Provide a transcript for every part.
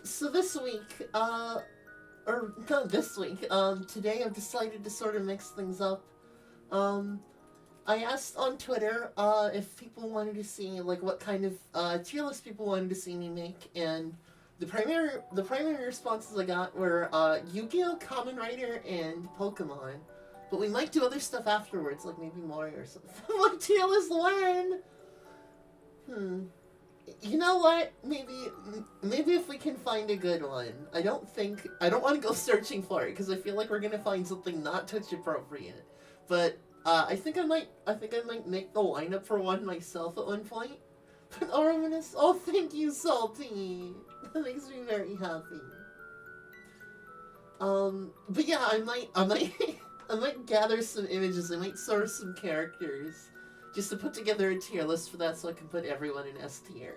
So this week, or not this week, today I've decided to sort of mix things up. Um, I asked on Twitter, if people wanted to see, like, what kind of, tier list people wanted to see me make, and the primary responses I got were, Yu-Gi-Oh!, Kamen Rider, and Pokemon. But we might do other stuff afterwards, like maybe Mario or something. Like, tier list when? You know what? Maybe if we can find a good one. I don't want to go searching for it because I feel like we're gonna find something not touch appropriate. But I think I might make the lineup for one myself at one point. But oh, thank you, Salty. That makes me very happy. But yeah, I might I might gather some images. I might source some characters. Just to put together a tier list for that so I can put everyone in S tier.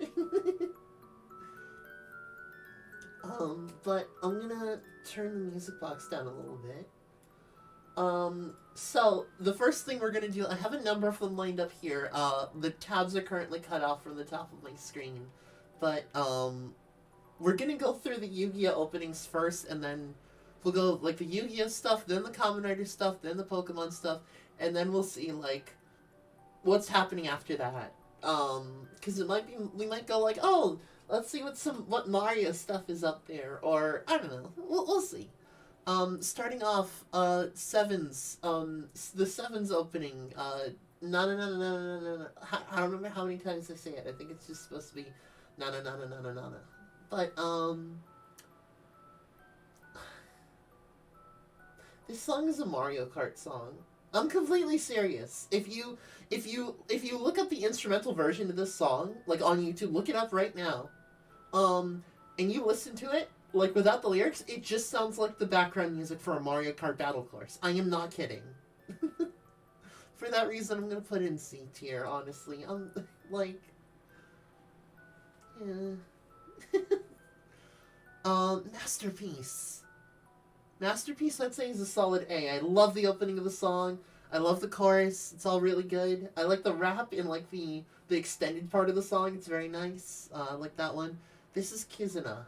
But I'm gonna turn the music box down a little bit. So the first thing we're gonna do, I have a number of them lined up here. The tabs are currently cut off from the top of my screen. But, we're gonna go through the Yu-Gi-Oh! Openings first, and then we'll go, like, the Yu-Gi-Oh! Stuff, then the Kamen Rider stuff, then the Pokemon stuff, and then we'll see, like, what's happening after that. Because we might go like, oh, let's see what Mario stuff is up there, or I don't know, we'll see. Starting off, Sevens, the Sevens opening, na na na na na na na. I don't remember how many times I say it. I think it's just supposed to be na na na na na na na. But this song is a Mario Kart song. I'm completely serious. If you look up the instrumental version of this song, like on YouTube, look it up right now. And you listen to it, like without the lyrics, it just sounds like the background music for a Mario Kart battle course. I am not kidding. For that reason, I'm gonna put it in C tier, honestly. I'm like, yeah. Masterpiece. Masterpiece, I'd say, is a solid A. I love the opening of the song. I love the chorus. It's all really good. I like the rap in, like, the extended part of the song. It's very nice. I like that one. This is Kizuna.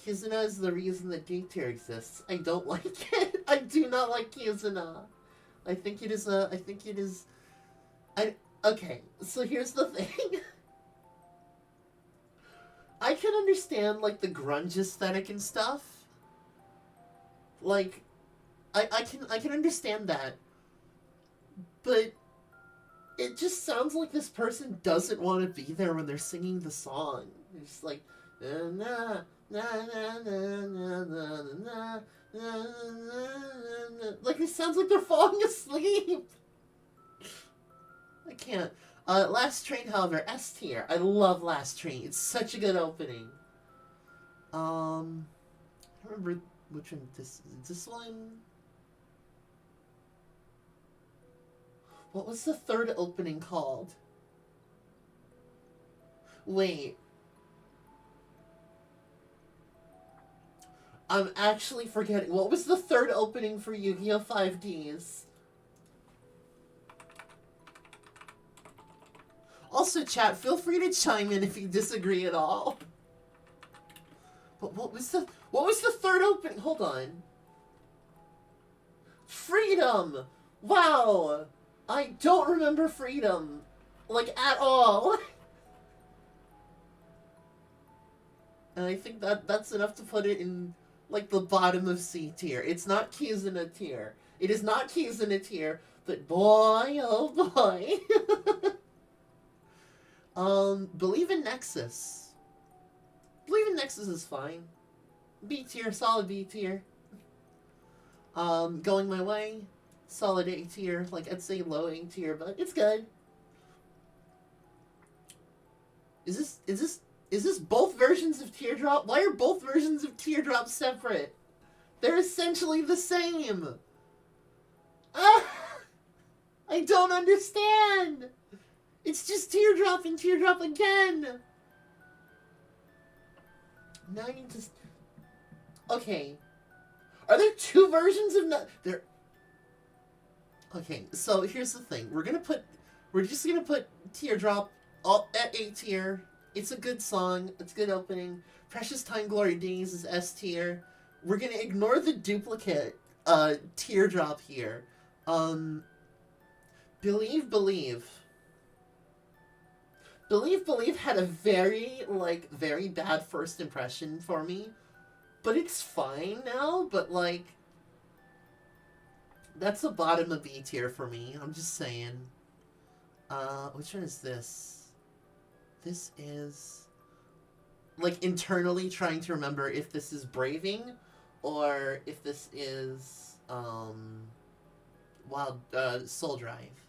Kizuna is the reason that D tier exists. I don't like it. I do not like Kizuna. I think it is. Okay, so here's the thing. I can understand, like, the grunge aesthetic and stuff. Like, I can understand that. But it just sounds like this person doesn't want to be there when they're singing the song. They're just like, na na na na na na na na na. Like, it sounds like they're falling asleep. I can't. Last Train, however, S tier. I love Last Train. It's such a good opening. I remember which one this is. This one? What was the third opening called? Wait. I'm actually forgetting. What was the third opening for Yu-Gi-Oh! 5Ds? Also, chat, feel free to chime in if you disagree at all. But what was the third opening? Hold on. Freedom! Wow! I don't remember Freedom. Like, at all. And I think that's enough to put it in, like, the bottom of C tier. It's not Kizuna tier. It is not Kizuna tier, but boy, oh boy. Believe in Nexus. Believe in Nexus is fine. B tier, solid B tier. Going My Way, solid A tier. Like, I'd say low A tier, but it's good. Is this both versions of Teardrop? Why are both versions of Teardrop separate? They're essentially the same. Ah, I don't understand. It's just Teardrop and Teardrop again. Now I need to... Okay. Are there two versions of... There... Okay, so here's the thing. We're just gonna put Teardrop all at A tier. It's a good song. It's a good opening. Precious Time Glory Days is S tier. We're gonna ignore the duplicate teardrop here. Um, Believe Believe. Believe Believe had a very bad first impression for me. But it's fine now, but that's the bottom of B tier for me. I'm just saying. Which one is this? This is internally trying to remember if this is Braving or if this is Soul Drive.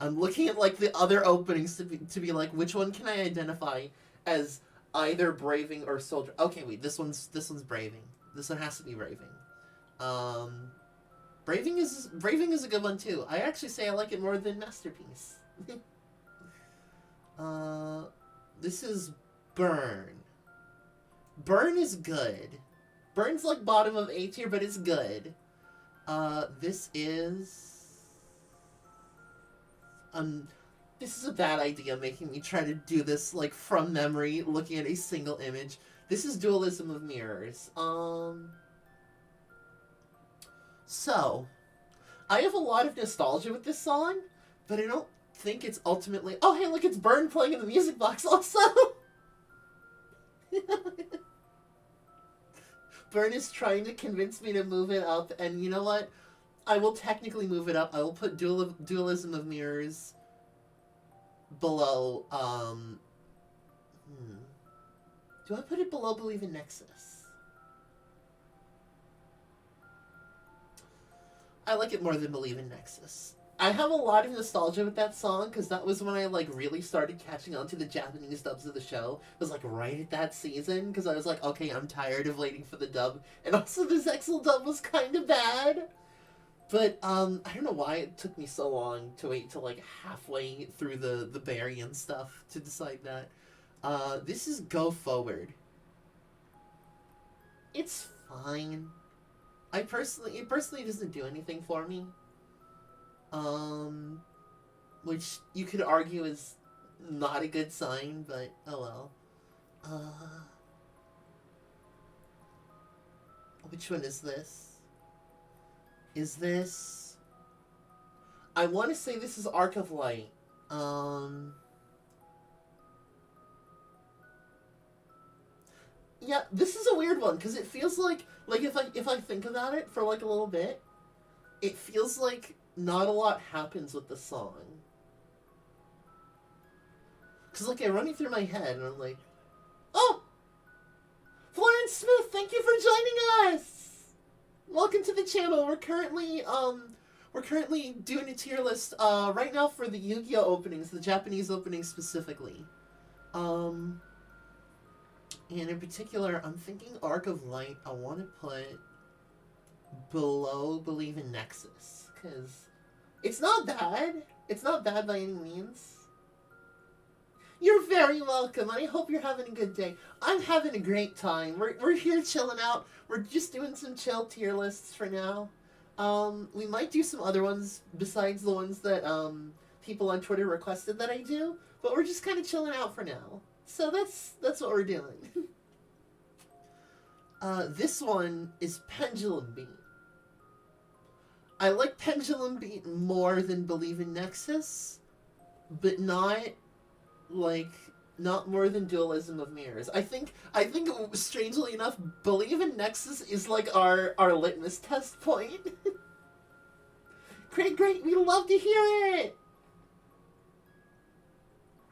I'm looking at the other openings to be like, which one can I identify as either Braving or Soul Drive? Okay, wait, this one's Braving. This one has to be Braving. Braving is a good one too. I actually say I like it more than Masterpiece. This is Burn. Burn is good. Burn's bottom of A tier, but it's good. This is a bad idea, making me try to do this from memory, looking at a single image. This is Dualism of Mirrors. So, I have a lot of nostalgia with this song, but I don't think it's ultimately... Oh, hey, look, it's Burn playing in the music box also! Burn is trying to convince me to move it up, and you know what? I will technically move it up. I will put Dualism of Mirrors below, Do I put it below Believe in Nexus? I like it more than Believe in Nexus. I have a lot of nostalgia with that song, because that was when I, really started catching on to the Japanese dubs of the show. It was, right at that season, because I was like, okay, I'm tired of waiting for the dub. And also, the Zexal dub was kind of bad. But, I don't know why it took me so long to wait till, halfway through the Barry and stuff to decide that. This is Go Forward. It's fine. It personally doesn't do anything for me. Which you could argue is not a good sign, but oh well. Which one is this? Is this... I want to say this is Arc of Light. Yeah, this is a weird one, because it feels like if I think about it for a little bit, it feels like not a lot happens with the song. Because I'm running through my head, and I'm like, oh! Florence Smith, thank you for joining us! Welcome to the channel. We're currently doing a tier list right now for the Yu-Gi-Oh openings, the Japanese openings specifically. And in particular, I'm thinking Arc of Light I want to put below Believe in Nexus, because it's not bad. It's not bad by any means. You're very welcome. I hope you're having a good day. I'm having a great time. We're here chilling out. We're just doing some chill tier lists for now. We might do some other ones besides the ones that people on Twitter requested that I do, but we're just kind of chilling out for now. So that's what we're doing. This one is Pendulum Beat. I like Pendulum Beat more than Believe in Nexus, but not more than Dualism of Mirrors. I think strangely enough, Believe in Nexus is our litmus test point. Great, we love to hear it.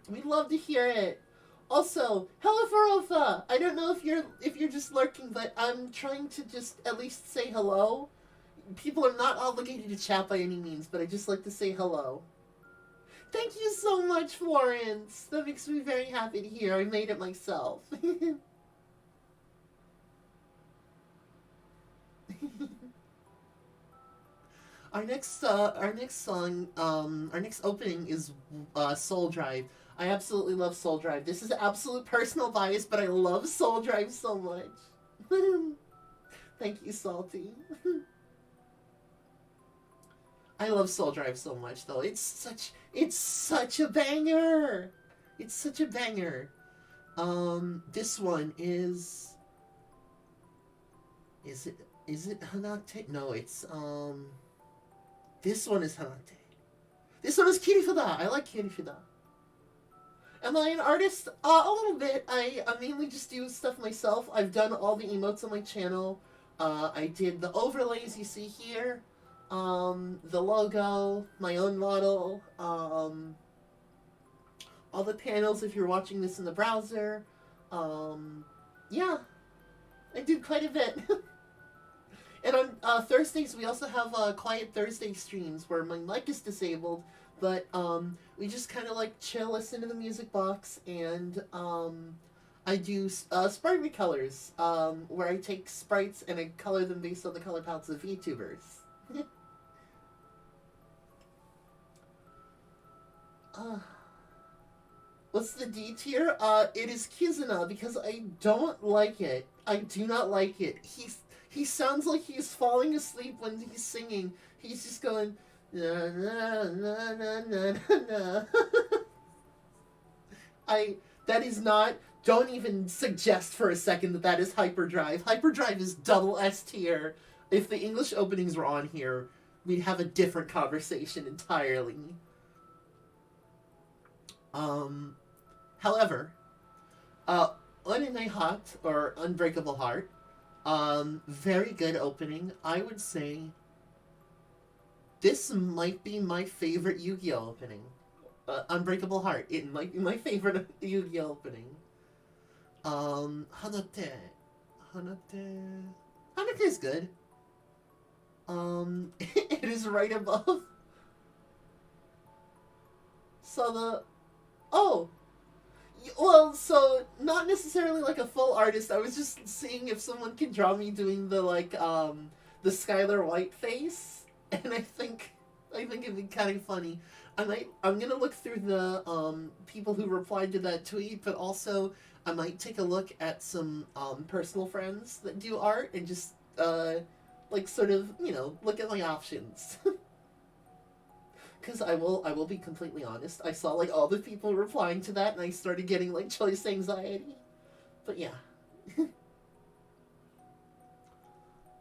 We love to hear it. Also, hello Farofa. I don't know if you're just lurking, but I'm trying to just at least say hello. People are not obligated to chat by any means, but I just like to say hello. Thank you so much, Florence. That makes me very happy to hear. I made it myself. Our next opening is Soul Drive. I absolutely love Soul Drive. This is absolute personal bias, but I love Soul Drive so much. Thank you, Salty. I love Soul Drive so much, though. It's such a banger. It's such a banger. This one is it Hanate? No, it's this one is Hanate. This one is Kirifada. I like Kirifada. Am I an artist? A little bit. I mainly just do stuff myself. I've done all the emotes on my channel. I did the overlays you see here, the logo, my own model, all the panels if you're watching this in the browser. Yeah, I did quite a bit. And on Thursdays, we also have Quiet Thursday streams where my mic is disabled, but we just kind of like chill, listen to the music box, and I do sprite recolors, where I take sprites and I color them based on the color palettes of VTubers. What's the D tier? It is Kizuna because I don't like it. I do not like it. He sounds like he's falling asleep when he's singing. He's just going na na na na na na. That is not. Don't even suggest for a second that that is Hyperdrive. Hyperdrive is double S tier. If the English openings were on here, we'd have a different conversation entirely. However, Onene Hot, or Unbreakable Heart, very good opening. I would say this might be my favorite Yu-Gi-Oh opening. Unbreakable Heart, it might be my favorite Yu-Gi-Oh opening. Hanate is good. It is right above. Well, so not necessarily like a full artist. I was just seeing if someone could draw me doing the the Skylar White face, and I think it'd be kind of funny. I'm gonna look through the people who replied to that tweet, but also I might take a look at some personal friends that do art and just sort of look at my options. Because I will be completely honest. I saw all the people replying to that, and I started getting choice anxiety. But yeah.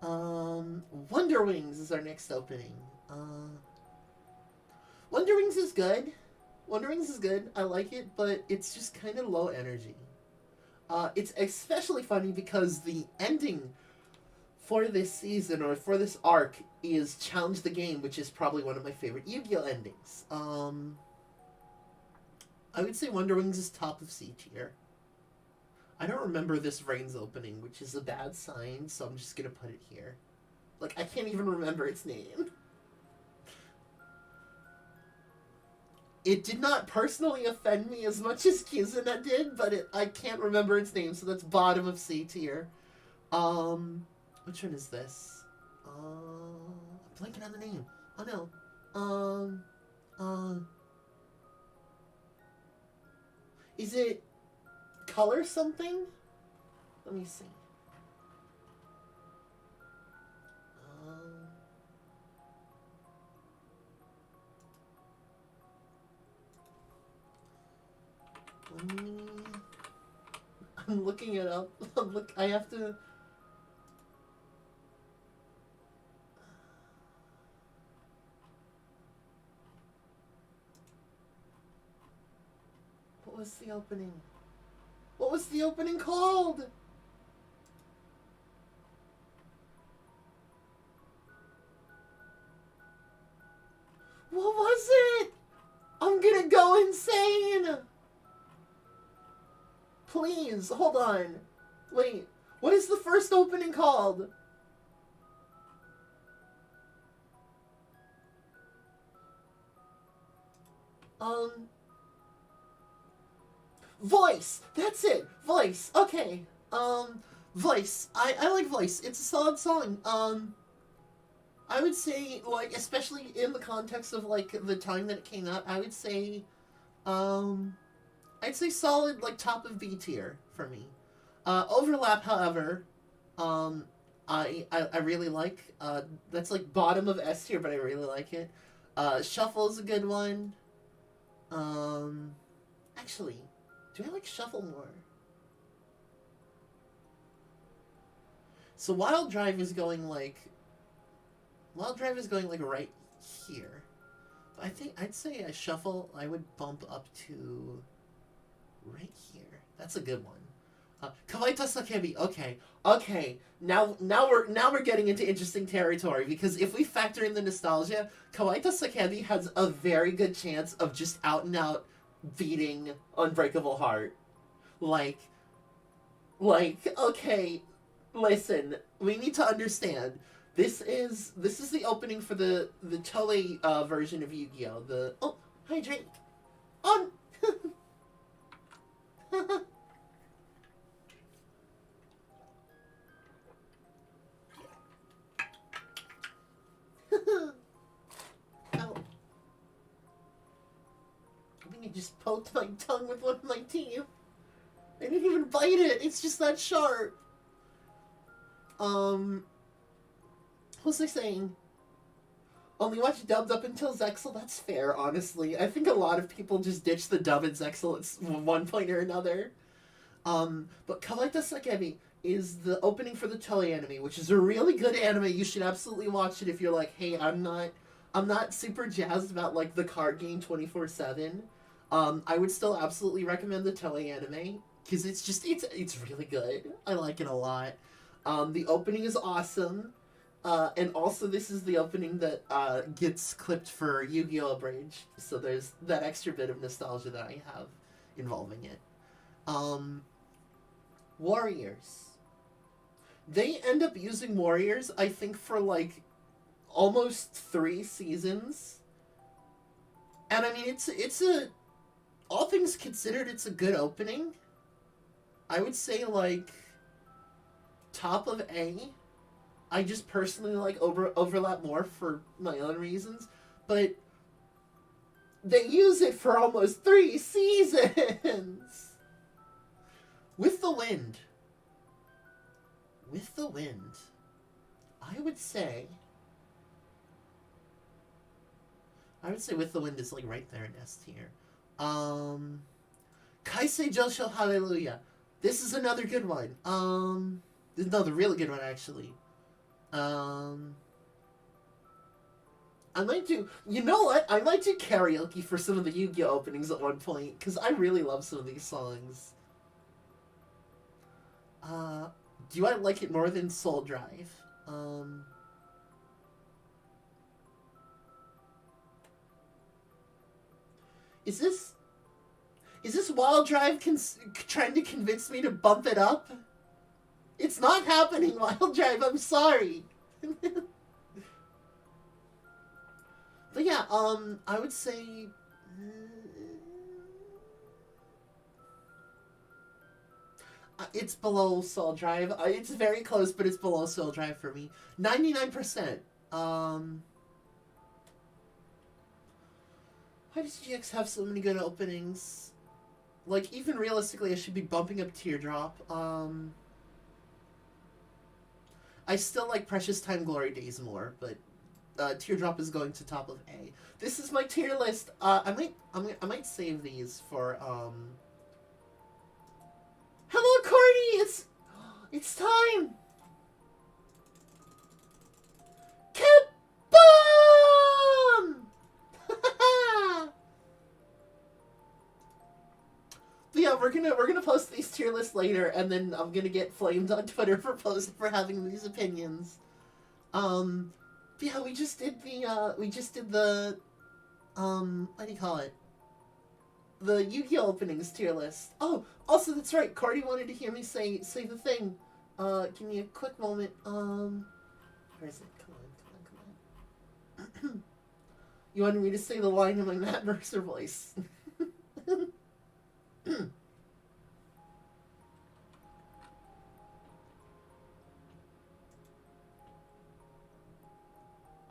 Wonder Wings is our next opening. Wonder Wings is good. Wonder Wings is good. I like it, but it's just kind of low energy. It's especially funny because the ending for this season, or for this arc, is Challenge the Game, which is probably one of my favorite Yu-Gi-Oh endings. I would say Wonder Wings is top of C tier. I don't remember this Reigns opening, which is a bad sign, so I'm just gonna put it here. I can't even remember its name. It did not personally offend me as much as Kizuna did, but I can't remember its name, so that's bottom of C tier. Which one is this? I'm blanking on the name. Oh no. Is it color something? Let me see. I'm looking it up. I have to. What was the opening? What was the opening called? What was it? I'm gonna go insane! Please, hold on. Wait, what is the first opening called? Voice! That's it! Voice! Okay. Voice. I like Voice. It's a solid song. I would say, especially in the context of, the time that it came out, I would say, I'd say solid, top of B tier for me. Overlap, however, I really like. That's, bottom of S tier, but I really like it. Shuffle is a good one. Actually, do I like shuffle more? So Wild Drive is going like right here. I think I'd say a shuffle I would bump up to right here. That's a good one. Kawaii Tasakebi. Okay. Okay. Now we're getting into interesting territory because if we factor in the nostalgia, Kawaii Tasakebi has a very good chance of just out and out beating Unbreakable Heart. Like okay, listen, we need to understand. This is the opening for the Toei version of Yu-Gi-Oh. The hi drink on. Ow. I think I just poked my tongue with one of my teeth. I didn't even bite it. It's just that sharp. What's I saying? Only watch dubbed up until Zexel. That's fair, honestly. I think a lot of people just ditch the dub in Zexel at one point or another. But Kawaii Tasakebi is the opening for the Toei anime, which is a really good anime. You should absolutely watch it if you're like, hey, I'm not super jazzed about like the card game 24/7. I would still absolutely recommend the Toei anime because it's really good. I like it a lot. The opening is awesome. And also, this is the opening that gets clipped for Yu-Gi-Oh! Abridged, so there's that extra bit of nostalgia that I have involving it. Warriors. They end up using Warriors, I think, for like almost 3 seasons. And I mean, it's a... all things considered, it's a good opening. I would say, like, top of A. I just personally like overlap more for my own reasons, but they use it for almost 3 seasons. With the Wind, I would say With the Wind is like right there in S tier. Kaisei Josho Hallelujah. This is another good one. Another really good one actually. I might do... you know what? I might do karaoke for some of the Yu-Gi-Oh! Openings at one point, because I really love some of these songs. Do I like it more than Soul Drive? Is this Wild Drive trying to convince me to bump it up? It's not happening, Wild Drive, I'm sorry. But yeah, I would say... it's below Soul Drive. It's very close, but it's below Soul Drive for me. 99%. Why does GX have so many good openings? Like, even realistically, I should be bumping up Teardrop. I still like Precious Time Glory Days more, but Teardrop is going to top of A. This is my tier list. I might save these for Hello, Cordy! It's time! Kaboom! But yeah, we're gonna post these tier lists later, and then I'm gonna get flamed on Twitter for having these opinions. Yeah, we just did the what do you call it? The Yu-Gi-Oh! Openings tier list. Oh, also that's right. Cardi wanted to hear me say the thing. Give me a quick moment. Where is it? Come on. You wanted me to say the line in my Matt Mercer voice.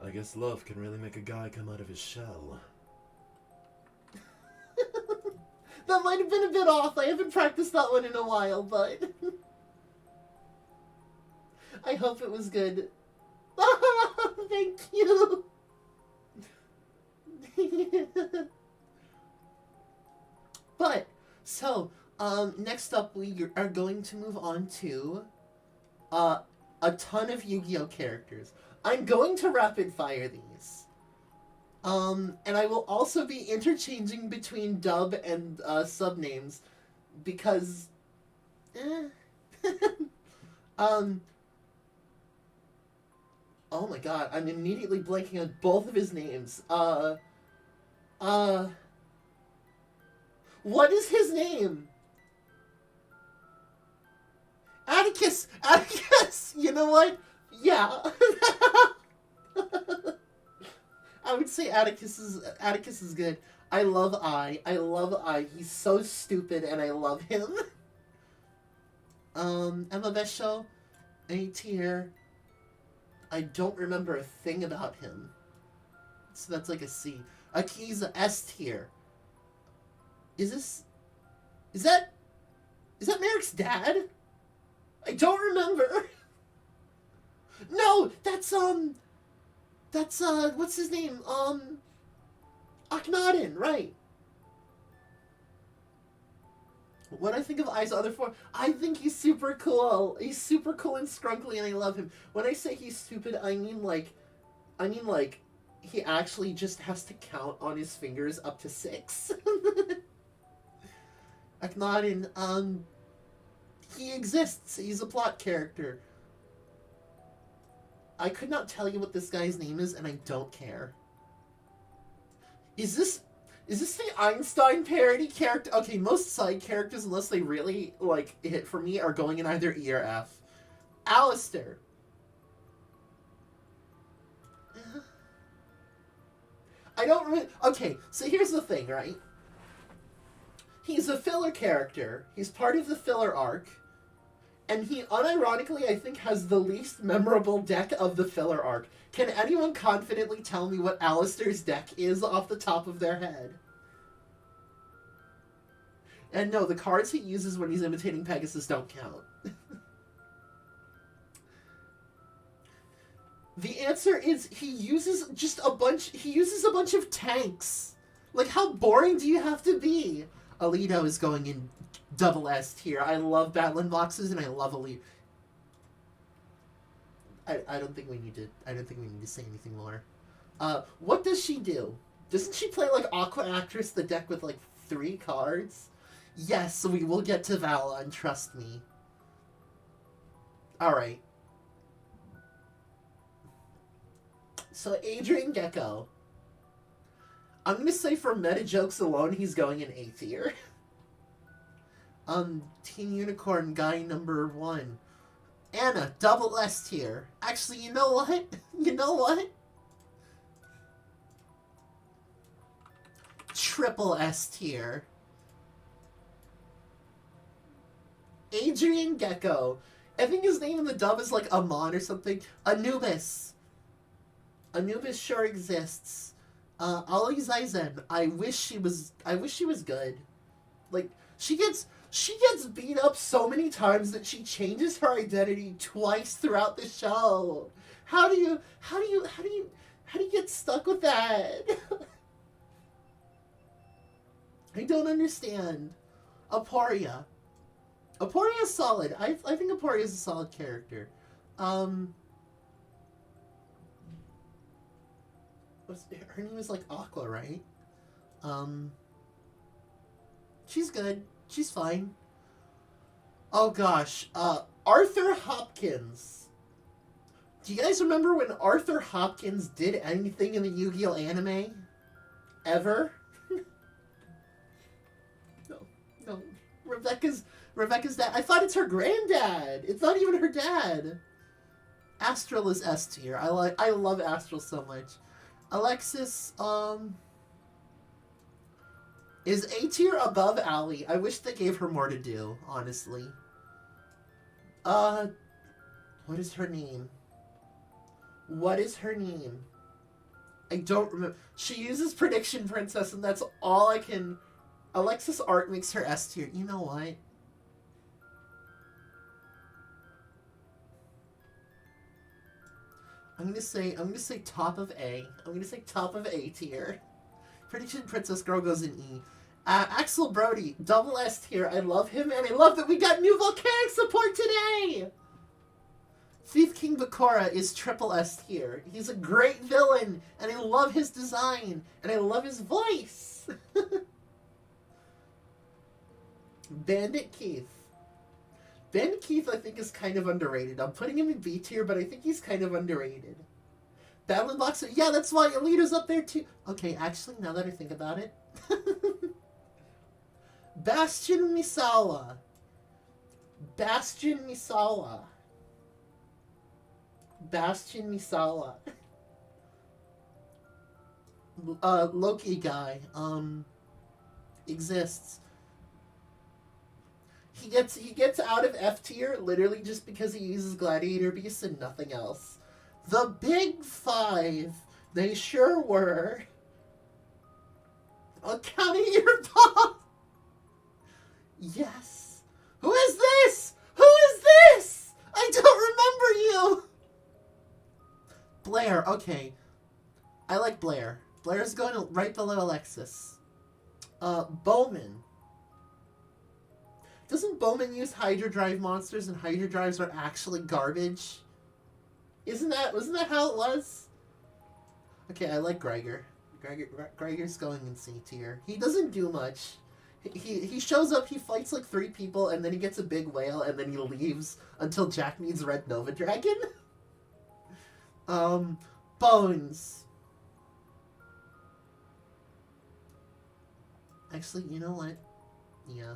I guess love can really make a guy come out of his shell. That might have been a bit off. I haven't practiced that one in a while, but... I hope it was good. Thank you! But, So, next up we are going to move on to a ton of Yu-Gi-Oh characters. I'm going to rapid fire these. And I will also be interchanging between dub and sub names because oh my god, I'm immediately blanking on both of his names. What is his name? Atticus! Atticus! You know what? Yeah. I would say Atticus is good. I love I. He's so stupid and I love him. Emma Vesho, A tier. I don't remember a thing about him. So that's like a C. Akiza, S tier. Is that Merrick's dad? I don't remember. No, that's what's his name? Akhenaten, right. What I think of Ai's other form, I think he's super cool. He's super cool and scrunkly and I love him. When I say he's stupid, I mean like he actually just has to count on his fingers up to 6. Akhenaten, he exists. He's a plot character. I could not tell you what this guy's name is, and I don't care. Is this the Einstein parody character? Okay, most side characters, unless they really, like, hit for me, are going in either E or F. Alistair. I don't really... Okay, so here's the thing, right? He's a filler character. He's part of the filler arc. And he, unironically, I think, has the least memorable deck of the filler arc. Can anyone confidently tell me what Alistair's deck is off the top of their head? And no, the cards he uses when he's imitating Pegasus don't count. The answer is he uses a bunch of tanks. Like, how boring do you have to be? Alito is going in double S tier. I love Battling Boxes and I love Alito. I don't think we need to say anything more. What does she do? Doesn't she play like Aqua Actress, the deck with like 3 cards? Yes, we will get to Valon, trust me. Alright. So Adrian Gecko. I'm gonna say for meta jokes alone, he's going in A tier. Teen Unicorn guy number 1. Anna, double S tier. Actually, you know what? Triple S tier. Adrian Gecko. I think his name in the dub is like Amon or something. Anubis. Anubis sure exists. Ali Zaizen. I wish she was good. Like, she gets beat up so many times that she changes her identity twice throughout the show. How do you get stuck with that? I don't understand. Aporia. Aporia's solid. I think Aporia's a solid character. Her name is like Aqua, right? She's good. She's fine. Oh gosh. Arthur Hopkins. Do you guys remember when Arthur Hopkins did anything in the Yu-Gi-Oh anime? Ever? No. Rebecca's dad. I thought it's her granddad. It's not even her dad. Astral is S tier. I love Astral so much. Alexis, is A tier above Allie. I wish they gave her more to do, honestly. What is her name? I don't remember. She uses Prediction Princess, and that's all I can... Alexis Art makes her S tier. You know what? I'm gonna say top of A. I'm gonna say top of A tier. Prediction Princess Girl goes in E. Axel Brody, double S tier. I love him, and I love that we got new volcanic support today! Thief King Bakura is triple S tier. He's a great villain, and I love his design, and I love his voice. Bandit Keith. Bandit Keith, I think, is kind of underrated. I'm putting him in B tier, but I think he's kind of underrated. Battling Boxer, yeah, that's why Alita's up there too. Okay, actually, now that I think about it. Bastion Misawa. Bastion Misawa. Bastion Misawa. Loki guy. Exists. He gets out of F tier literally just because he uses Gladiator Beasts and nothing else. The Big Five. They sure were. I'll count in your paw. Yes. Who is this? Who is this? I don't remember you. Blair. Okay. I like Blair. Blair's going right below Alexis. Bowman. Doesn't Bowman use Hydra Drive monsters and Hydra Drives are actually garbage? Wasn't that how it was? Okay, I like Greiger. Greiger's going in C tier. He doesn't do much. He shows up, he fights like 3 people, and then he gets a big whale, and then he leaves until Jack needs Red Nova Dragon. Bones. Actually, you know what? Yeah.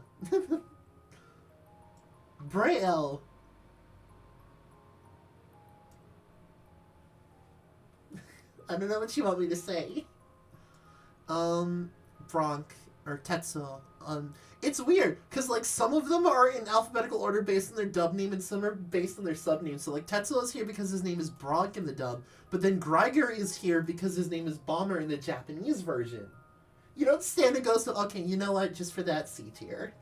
Braille. I don't know what you want me to say. Bronk or Tetsuo. It's weird because like some of them are in alphabetical order based on their dub name, and some are based on their sub name. So like Tetsuo is here because his name is Bronk in the dub, but then Greiger is here because his name is Bomber in the Japanese version. You don't stand and go, so okay, you know what? Just for that, C tier.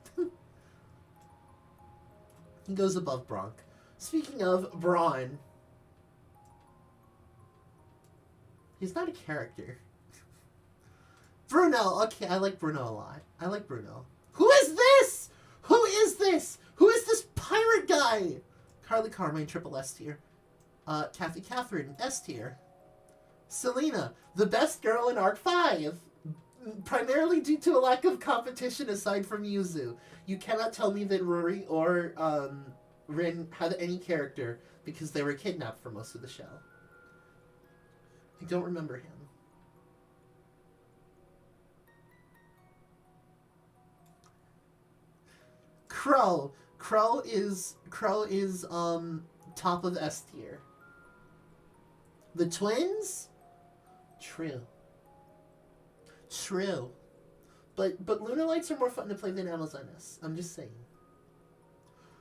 He goes above Bronk. Speaking of Braun, he's not a character. Bruno. Okay, I like Bruno a lot. I like Bruno. Who is this? Who is this? Who is this pirate guy? Carly Carmine, triple S tier. Kathy Catherine, S tier. Selena, the best girl in Arc 5. Primarily due to a lack of competition aside from Yuzu. You cannot tell me that Rory or Rin had any character because they were kidnapped for most of the show. I don't remember him. Crow. Crow is top of S tier. The twins? True. True. But Lunar Lights are more fun to play than Amazon S. I'm just saying.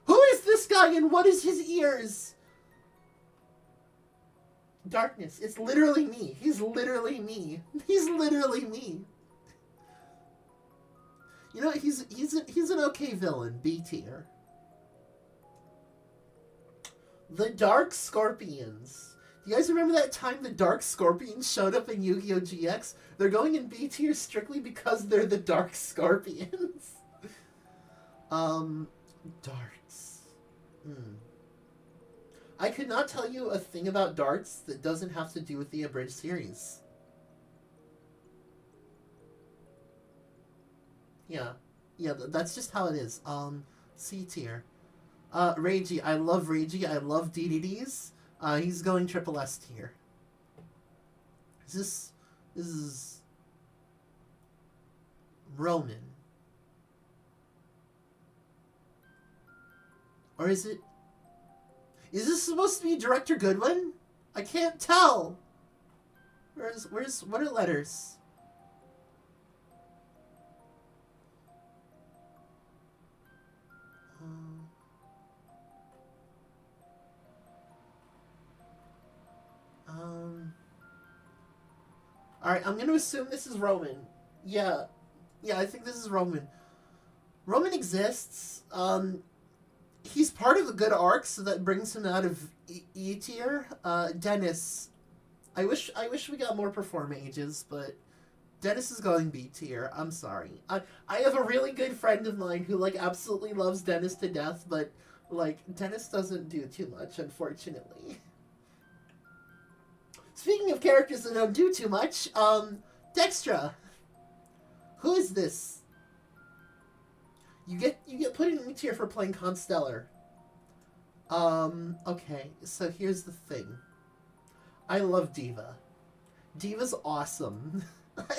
Who is this guy and what is his ears? Darkness. It's literally me. He's literally me. He's literally me. You know, he's an okay villain. B tier. The Dark Scorpions. You guys remember that time the Dark Scorpions showed up in Yu-Gi-Oh! GX? They're going in B tier strictly because they're the Dark Scorpions. Darts. I could not tell you a thing about darts that doesn't have to do with the Abridged series. Yeah, that's just how it is. C tier. Reiji, I love Reiji. I love DDDs. He's going triple S tier. This is Roman. Or is it? Is this supposed to be Director Goodwin? I can't tell. What are letters? Alright, I'm gonna assume this is Roman. Yeah, I think this is Roman. Roman exists. He's part of the good arc, so that brings him out of E tier. Dennis. I wish we got more Perform Ages, but Dennis is going B tier. I'm sorry. I have a really good friend of mine who, like, absolutely loves Dennis to death, but, like, Dennis doesn't do too much, unfortunately. Speaking of characters that don't do too much, Dextra. Who is this? You get put in E tier for playing Constellar. Okay, so here's the thing. I love Diva. Diva's awesome.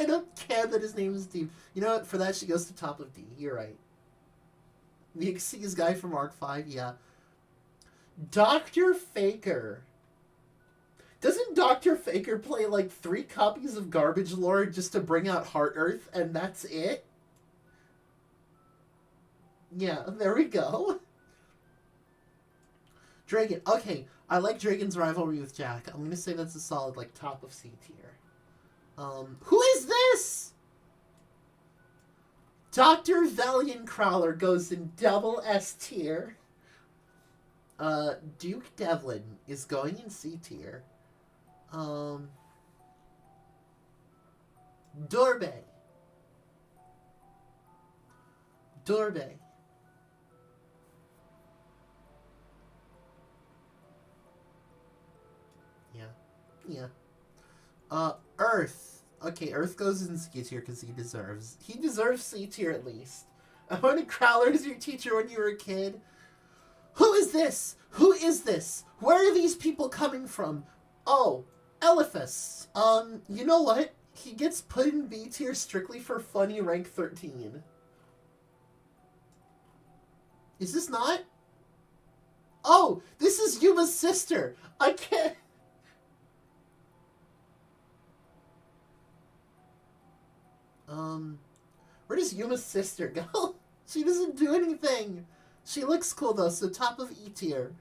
I don't care that his name is Diva. You know what? For that, she goes to top of D. You're right. The Xyz guy from Arc 5, yeah. Dr. Faker. Doesn't Dr. Faker play like 3 copies of Garbage Lord just to bring out Heart Earth, and that's it? Yeah, there we go. Dragon. Okay, I like Dragon's rivalry with Jack. I'm gonna say that's a solid, like, top of C tier. Who is this? Dr. Valiant Crawler goes in double S tier. Duke Devlin is going in C tier. Dorbe. Yeah. Earth. Okay, Earth goes in C tier because he deserves C tier at least. I wanted Crowler as your teacher when you were a kid. Who is this? Who is this? Where are these people coming from? Oh, Eliphas. You know what? He gets put in B tier strictly for funny rank 13. Is this not? Oh, this is Yuma's sister. I can't... Where does Yuma's sister go? She doesn't do anything. She looks cool though, so top of E tier.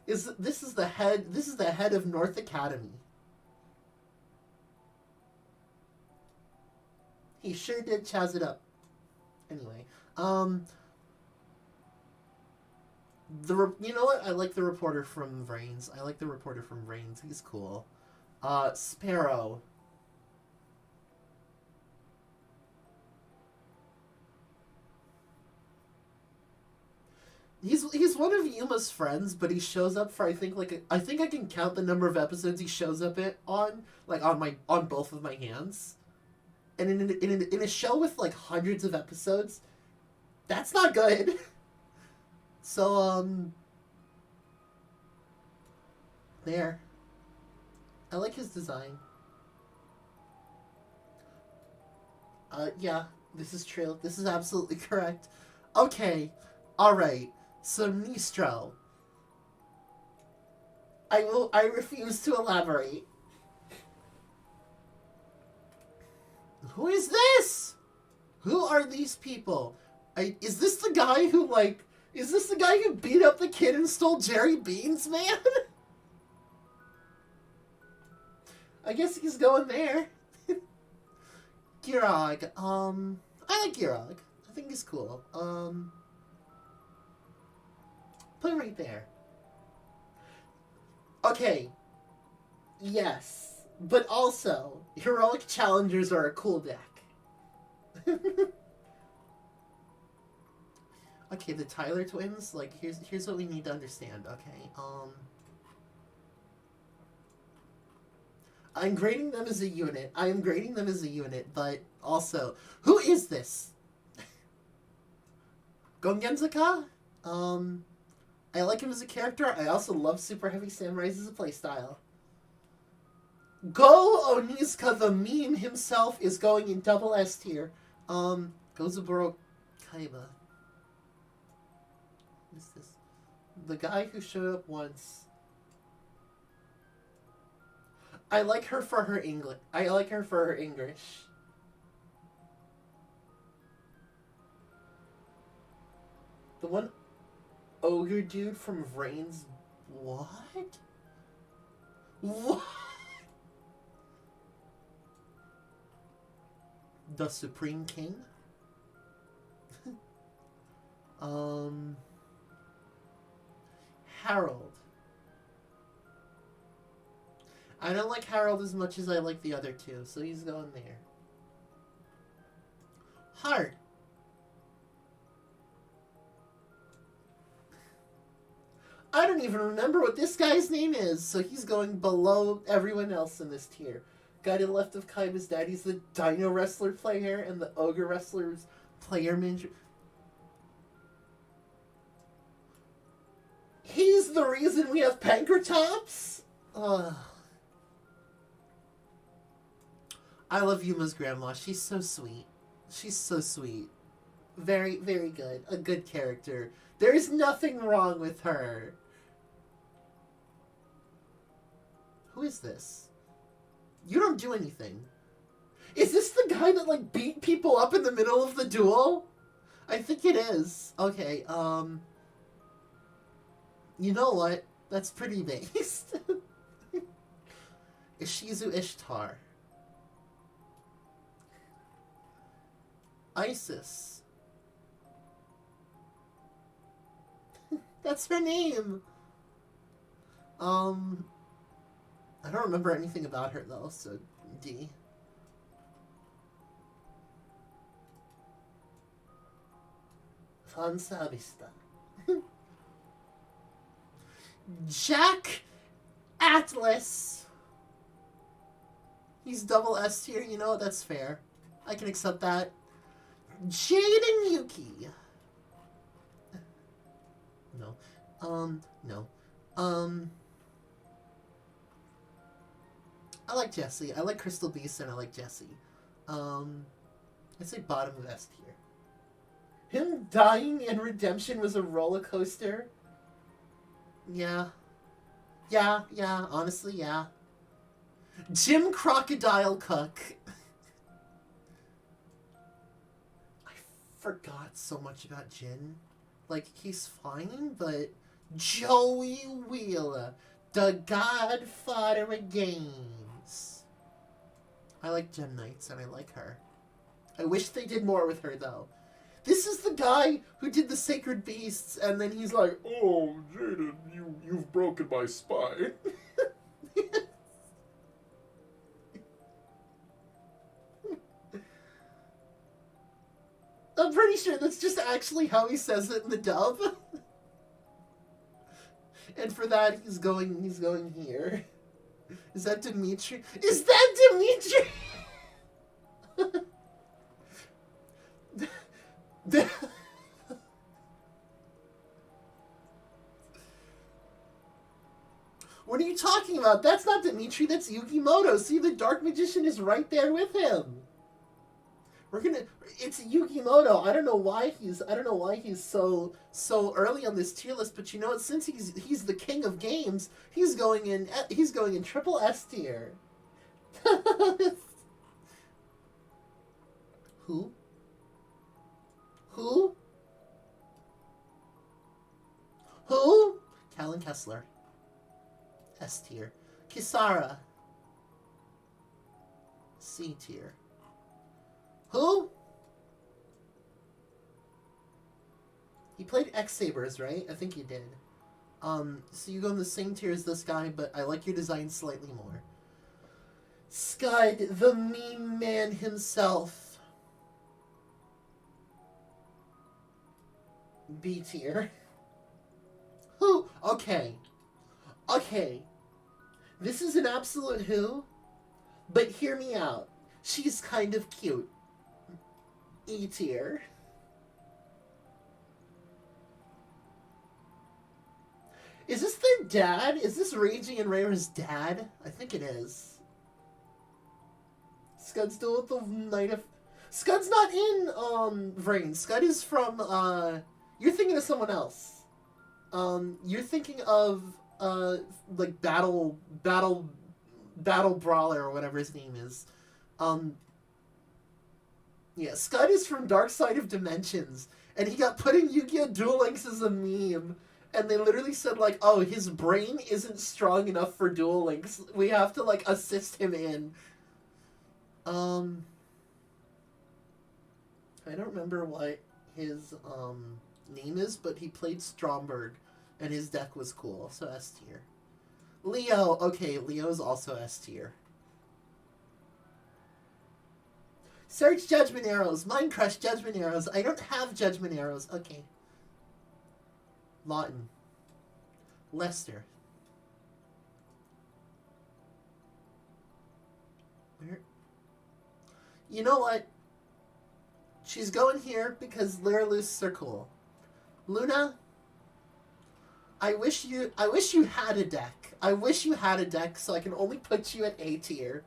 This is the head of North Academy. He sure did chaz it up. Anyway, you know what? I like the reporter from Vrains. He's cool. Sparrow. He's one of Yuma's friends, but he shows up for I think I can count the number of episodes he shows up on both of my hands, and in a show with like hundreds of episodes, that's not good. So there. I like his design. Yeah, this is true. This is absolutely correct. Okay, all right. So, Nistro. I refuse to elaborate. Who is this? Who are these people? Is this the guy who beat up the kid and stole Jerry Bean's man? I guess he's going there. Girog. I like Girog. I think he's cool. Put him right there. Okay. Yes. But also, Heroic Challengers are a cool deck. Okay, the Tyler twins, like, here's what we need to understand, okay? I'm grading them as a unit. But also, who is this? Gongenzaka? I like him as a character. I also love Super Heavy Samurais as a playstyle. Go Onizuka, the meme himself, is going in double S tier. Gozaburo Kaiba. Who's this? The guy who showed up once. I like her for her English. The one ogre dude from Vrains. What? The Supreme King? Harold. I don't like Harold as much as I like the other two, so he's going there. Heart. I don't even remember what this guy's name is, so he's going below everyone else in this tier. Guy to the left of Kaiba's dad, he's the Dino Wrestler player and the Ogre Wrestlers player manager. He's the reason we have Pankratops? Ugh. I love Yuma's grandma. She's so sweet. She's so sweet. Very, very good. A good character. There's nothing wrong with her. Who is this? You don't do anything. Is this the guy that, like, beat people up in the middle of the duel? I think it is. Okay, you know what? That's pretty based. Ishizu Ishtar. Isis. That's her name. I don't remember anything about her though, so D. Fansabista. Jack Atlas. He's double S tier, you know, that's fair. I can accept that. Jaden Yuki. No. No. I like Jessie. I like Crystal Beast and I like Jessie. I'd say bottom of S tier. Him dying in Redemption was a roller coaster. Yeah. Yeah, honestly, yeah. Jim Crocodile Cook. I forgot so much about Jin. Like, he's fine, but Joey Wheeler, the godfather of games. I like Gem Knights, and I like her. I wish they did more with her, though. This is the guy who did the Sacred Beasts, and then he's like, "Oh, Jaden, you've broken my spine." I'm pretty sure that's just actually how he says it in the dub. And for that, he's going here. Is that Dimitri? Is that Dimitri? What are you talking about? That's not Dimitri, that's Yukimoto. See, the Dark Magician is right there with him. It's Yukimoto. I don't know why he's so early on this tier list, but you know what? Since he's the king of games, he's going in triple S tier. Who? Callan Kessler. S tier. Kisara. C tier. Who? He played X-Sabers, right? I think he did. So you go in the same tier as this guy, but I like your design slightly more. Scud, the meme man himself. B tier. Who? Okay. This is an absolute who, but hear me out. She's kind of cute. E tier. Is this their dad? Is this Reiji and Reira's dad? I think it is. Scud's still with the Knight of... Scud's not in, Vrain. Scud is from, You're thinking of someone else. You're thinking of, like, Battle Brawler or whatever his name is. Yeah, Scud is from Dark Side of Dimensions, and he got put in Yu-Gi-Oh! Duel Links as a meme, and they literally said, like, oh, his brain isn't strong enough for Duel Links. We have to, like, assist him in. I don't remember what his, name is, but he played Stromberg, and his deck was cool, so S tier. Leo, okay, Leo's also S tier. Search judgment arrows. Mind crush judgment arrows. I don't have judgment arrows. Okay. Lawton. Lester. Where? You know what? She's going here because Lyrilus's are cool. Luna, I wish you had a deck. I wish you had a deck so I can only put you at A tier.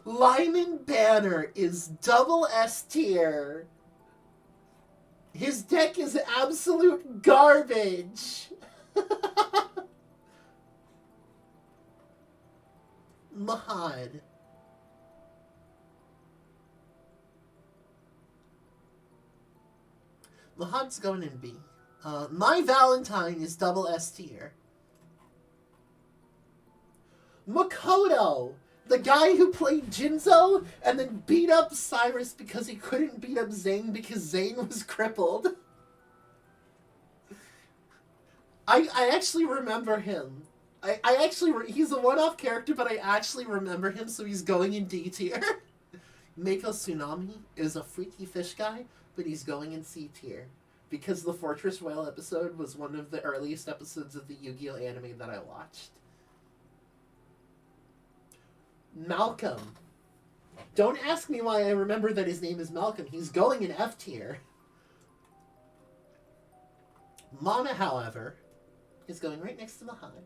Lyman Banner is double S tier. His deck is absolute garbage. Mahad. Mahad's going in B. My Valentine is double S tier. Makoto! The guy who played Jinzo and then beat up Cyrus because he couldn't beat up Zane because Zane was crippled. I actually remember him. He's a one-off character, but I actually remember him, so he's going in D tier. Mako Tsunami is a freaky fish guy, but he's going in C tier. Because the Fortress Whale episode was one of the earliest episodes of the Yu-Gi-Oh! Anime that I watched. Malcolm. Don't ask me why I remember that his name is Malcolm. He's going in F tier. Mana, however, is going right next to Mahad.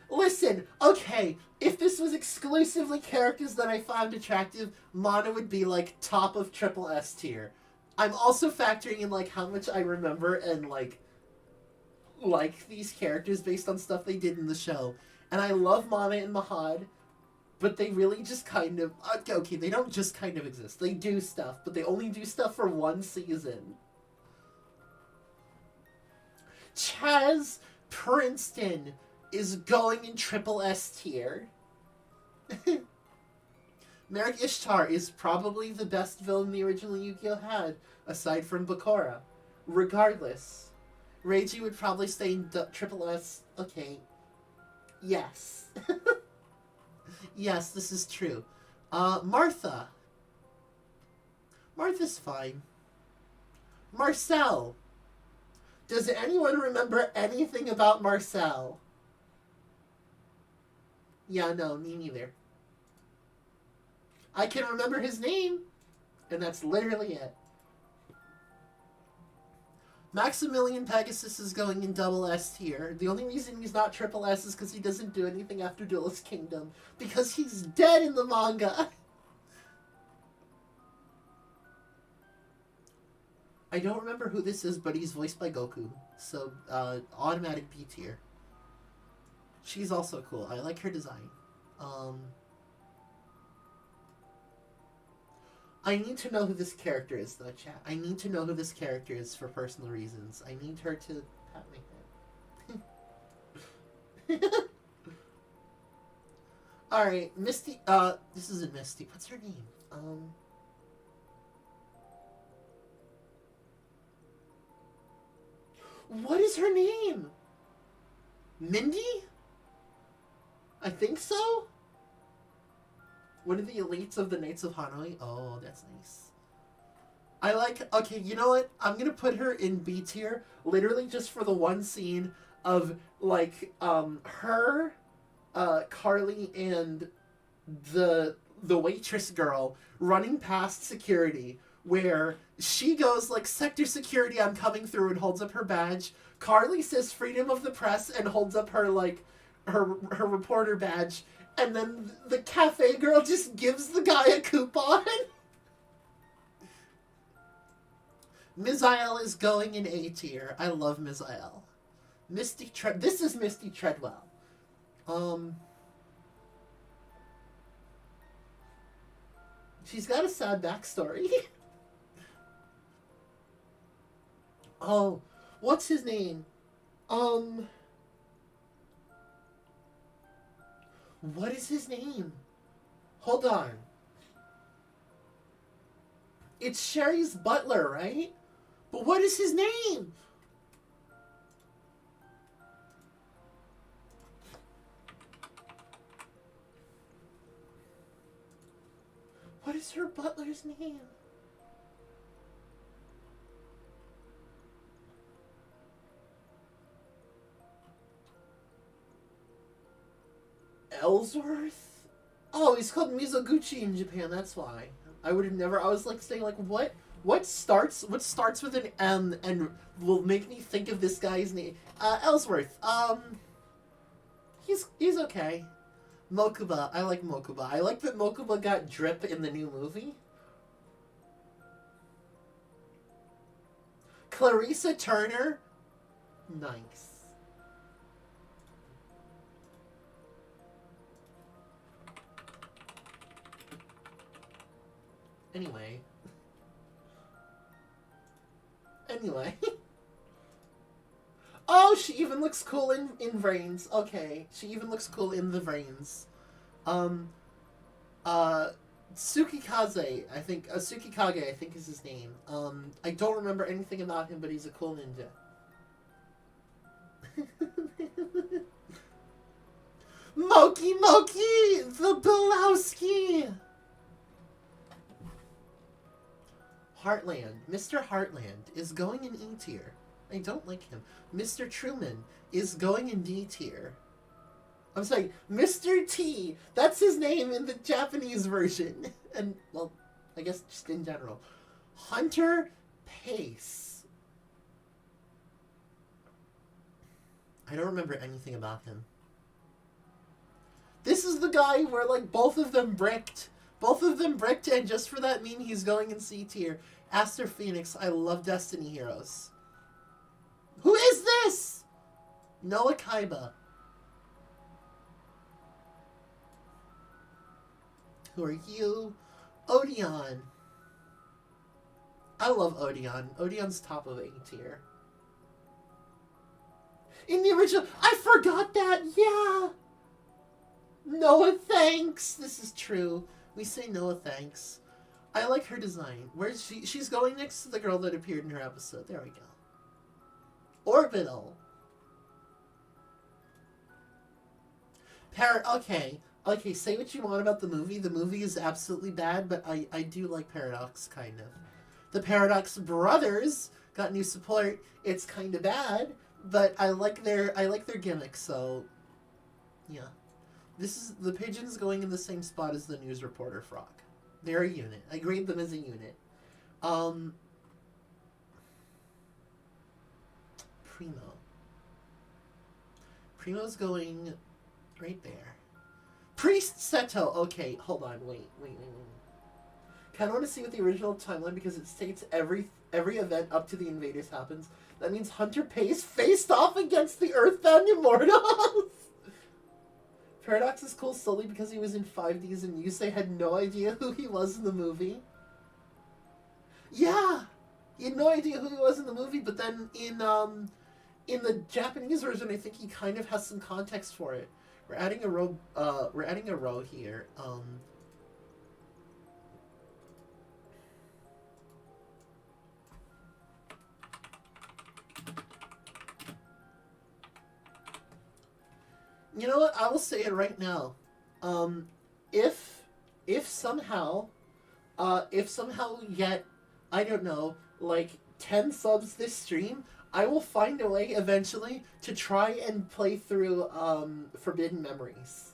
Listen, okay, if this was exclusively characters that I found attractive, Mana would be, like, top of triple S tier. I'm also factoring in, like, how much I remember and, like these characters based on stuff they did in the show. And I love Mana and Mahad, but they really just kind of... Okay, they don't just kind of exist. They do stuff, but they only do stuff for one season. Chaz Princeton is going in triple S tier. Merrick Ishtar is probably the best villain the original Yu-Gi-Oh! Had, aside from Bakura. Regardless, Reiji would probably stay in triple S. Okay. Yes. Yes, this is true. Martha. Martha's fine. Marcel. Does anyone remember anything about Marcel? Yeah, no, me neither. I can remember his name, and that's literally it. Maximilian Pegasus is going in double S tier. The only reason he's not triple S is because he doesn't do anything after Duelist Kingdom. Because he's dead in the manga. I don't remember who this is, but he's voiced by Goku. So, automatic B tier. She's also cool. I like her design. I need to know who this character is, though, chat. I need to know who this character is for personal reasons. I need her to pat my head. Alright, Misty, this isn't Misty. What's her name? What is her name? Mindy? I think so? One of the elites of the Knights of Hanoi. Oh, that's nice. I like... Okay, you know what? I'm gonna put her in B tier, literally just for the one scene of, like, her, Carly, and the waitress girl running past security, where she goes, like, sector security, I'm coming through, and holds up her badge. Carly says freedom of the press and holds up her, like, her reporter badge. And then the cafe girl just gives the guy a coupon. Misael is going in A tier. I love Misael. This is Misty Treadwell. She's got a sad backstory. Oh, what's his name? What is his name? Hold on. It's Sherry's butler, right? But what is his name? What is her butler's name? Ellsworth? Oh, he's called Mizoguchi in Japan, that's why. I would have never, I was like saying like, what starts with an M and will make me think of this guy's name? Ellsworth. He's okay. Mokuba. I like Mokuba. I like that Mokuba got drip in the new movie. Clarissa Turner. Nice. Anyway. Oh, she even looks cool in Vrains. Okay, she even looks cool in the Vrains. Tsukikaze, I think, Tsukikage, I think is his name. I don't remember anything about him, but he's a cool ninja. Moki Moki, the Bilowski! Heartland. Mr. Heartland is going in E tier. I don't like him. Mr. Truman is going in D tier. I'm sorry, Mr. T. That's his name in the Japanese version. And, well, I guess just in general. Hunter Pace. I don't remember anything about him. This is the guy where, like, both of them bricked. Both of them bricked, and just for that mean he's going in C tier. Aster Phoenix, I love Destiny Heroes. Who is this? Noah Kaiba. Who are you? Odeon. I love Odeon. Odeon's top of A tier. In the original, I forgot that, yeah! Noah, thanks! This is true. We say Noah, thanks. I like her design. Where's she? She's going next to the girl that appeared in her episode. There we go. Orbital. Okay. Okay, say what you want about the movie. The movie is absolutely bad, but I do like Paradox, kind of. The Paradox brothers got new support. It's kind of bad, but I like their gimmick, so yeah. This is the pigeons going in the same spot as the news reporter frog. They're a unit. I grade them as a unit. Primo. Primo's going right there. Priest Seto. Okay, hold on. Wait. Kind of want to see what the original timeline, because it states every event up to the invaders happens. That means Hunter Pace faced off against the Earthbound Immortals. Paradox is cool solely because he was in 5Ds and Yusei had no idea who he was in the movie. Yeah! He had no idea who he was in the movie, but then in the Japanese version, I think he kind of has some context for it. We're adding a row here. You know what? I will say it right now. If somehow we get, I don't know, like 10 subs this stream, I will find a way eventually to try and play through Forbidden Memories.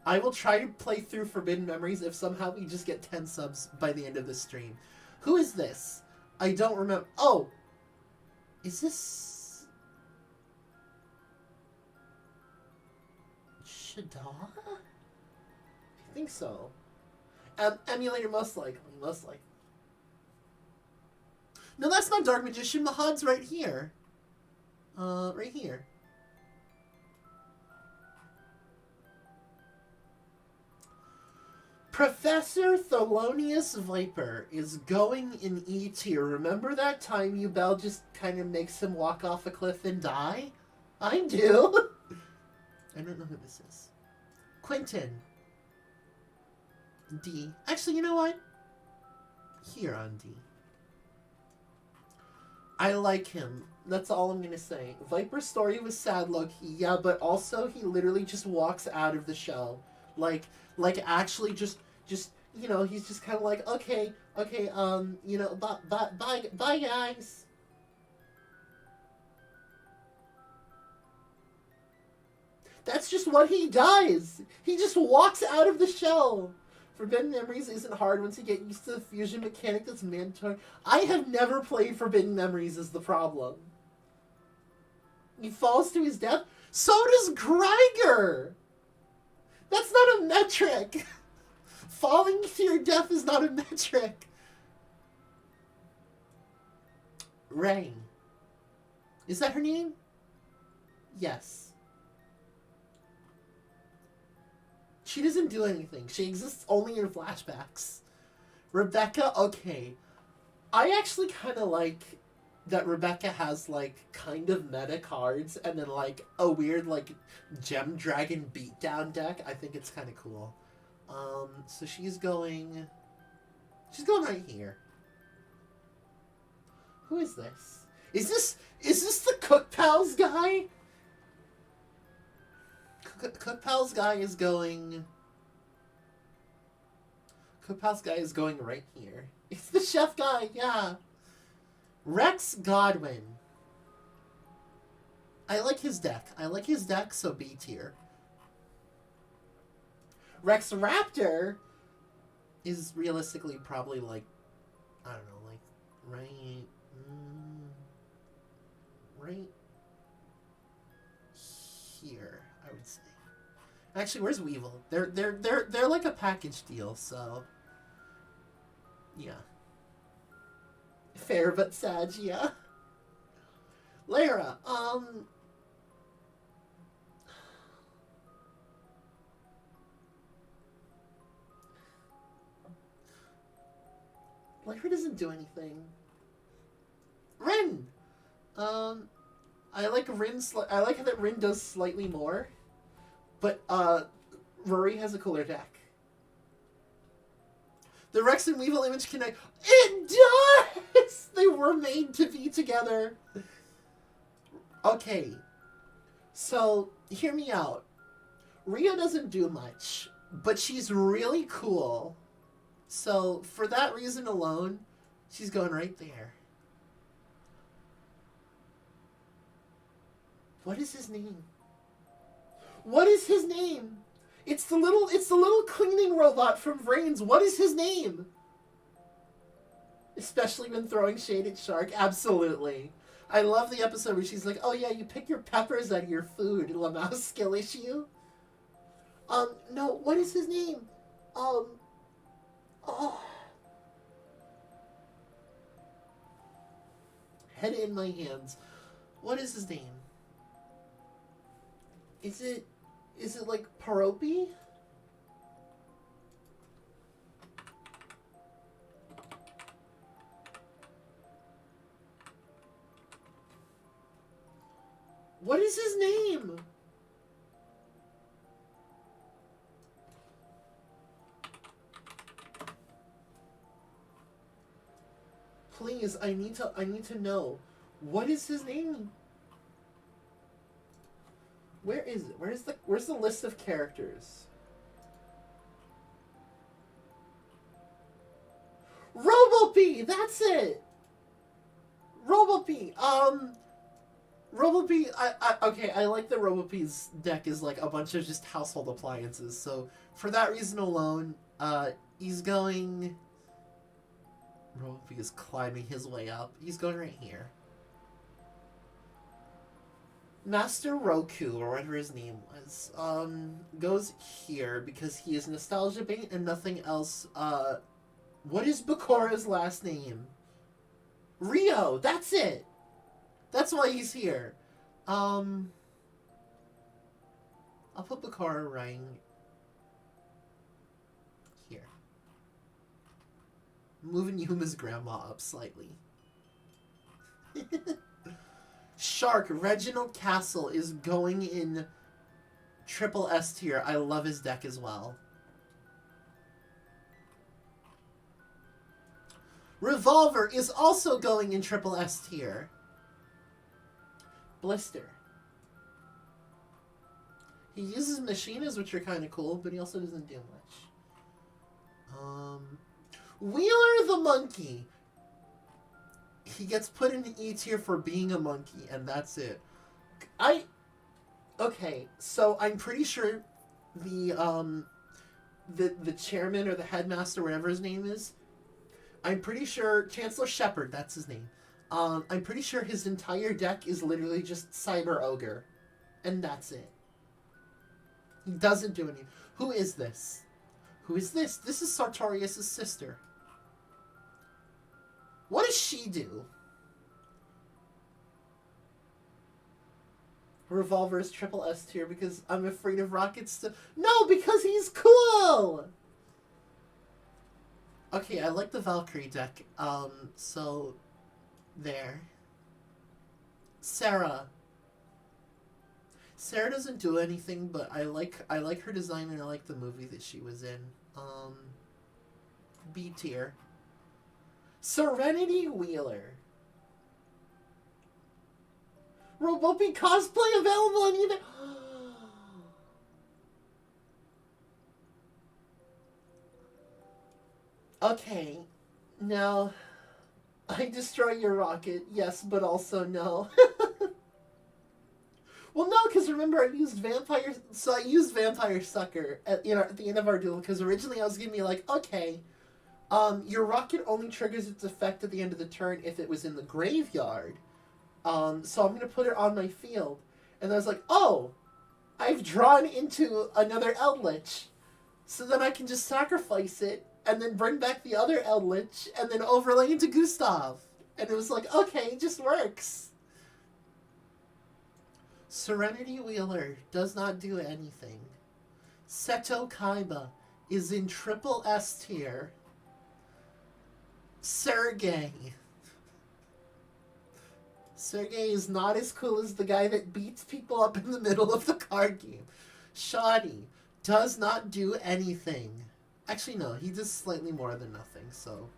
I will try to play through Forbidden Memories if somehow we just get 10 subs by the end of the stream. Who is this? I don't remember. Oh! Is this Shada? I think so. Emulator, most likely. No, that's not Dark Magician. Mahad's right here. Right here. Professor Thelonious Viper is going in E tier. Remember that time Yubel just kind of makes him walk off a cliff and die? I do. I don't know who this is. Quentin. D. Actually, you know what? Here on D. I like him. That's all I'm gonna say. Viper's story was sad, low-key, yeah, but also he literally just walks out of the show. Like actually just you know, he's just kind of like, okay, you know, bye, guys. That's just what he does. He just walks out of the shell. Forbidden Memories isn't hard once you get used to the fusion mechanic that's mandatory. I have never played Forbidden Memories is the problem. He falls to his death. So does Greiger. That's not a metric. Falling to your death is not a metric. Ray. Is that her name? Yes. She doesn't do anything. She exists only in flashbacks. Rebecca, okay. I actually kind of like that Rebecca has, like, kind of meta cards and then, like, a weird, like, Gem Dragon beatdown deck. I think it's kind of cool. So she's going right here. Who is this? Is this the Cook Pals guy? Cook Pals guy is going... Cook Pals guy is going right here. It's the chef guy, yeah. Rex Godwin. I like his deck, so B tier. Rex Raptor is realistically probably like, I don't know, like right here, I would say. Actually, where's Weevil? They're like a package deal, so yeah. Fair but sad, yeah. Lara, Lara doesn't do anything. Rin! I like Rin, I like that Rin does slightly more, but, Rory has a cooler deck. The Rex and Weevil image connect. It does! They were made to be together. Okay. So, hear me out. Rio doesn't do much, but she's really cool. So, for that reason alone, she's going right there. What is his name? What is his name? It's the little cleaning robot from Brains. What is his name? Especially when throwing shade at Shark. Absolutely. I love the episode where she's like, oh yeah, you pick your peppers out of your food. Lamau skill issue. No, what is his name? Oh. Head in my hands. What is his name? Is it like Paropi? What is his name? Please, I need to know. What is his name? Where is it? Where's the list of characters? Robopee! That's it! Robopee! Robopee, okay, I like that Robopee's deck is like a bunch of just household appliances, so for that reason alone, he's going... Robopee is climbing his way up. He's going right here. Master Roku, or whatever his name was, goes here because he is nostalgia bait and nothing else. What is Bakura's last name? Rio, that's it! That's why he's here. I'll put Bakura right here. Moving Yuma's grandma up slightly. Shark, Reginald Castle is going in triple S tier. I love his deck as well. Revolver is also going in triple S tier. Blister. He uses machinas, which are kind of cool, but he also doesn't do much. Wheeler the monkey. He gets put into E tier for being a monkey, and that's it. Okay, so I'm pretty sure the chairman or the headmaster, whatever his name is, I'm pretty sure Chancellor Shepard, that's his name. I'm pretty sure his entire deck is literally just Cyber Ogre, and that's it. He doesn't do anything. Who is this? Who is this? This is Sartorius' sister. What does she do? Revolver is triple S tier because I'm afraid of rockets to... No, because he's cool! Okay, I like the Valkyrie deck. So... There. Sarah. Sarah doesn't do anything, but I like her design and I like the movie that she was in. B tier. Serenity Wheeler. Robopi cosplay available on eBay. Okay, now I destroy your rocket, yes, but also no. Well, no, because remember I used Vampire, so I used Vampire Sucker at the end of our duel because originally I was gonna be like, okay, your rocket only triggers its effect at the end of the turn if it was in the graveyard. So I'm going to put it on my field. And I was like, oh, I've drawn into another Eldritch. So then I can just sacrifice it and then bring back the other Eldritch and then overlay into Gustav. And it was like, okay, it just works. Serenity Wheeler does not do anything. Seto Kaiba is in triple S tier. Sergey. Sergey is not as cool as the guy that beats people up in the middle of the card game. Shoddy does not do anything. Actually, no, he does slightly more than nothing, so...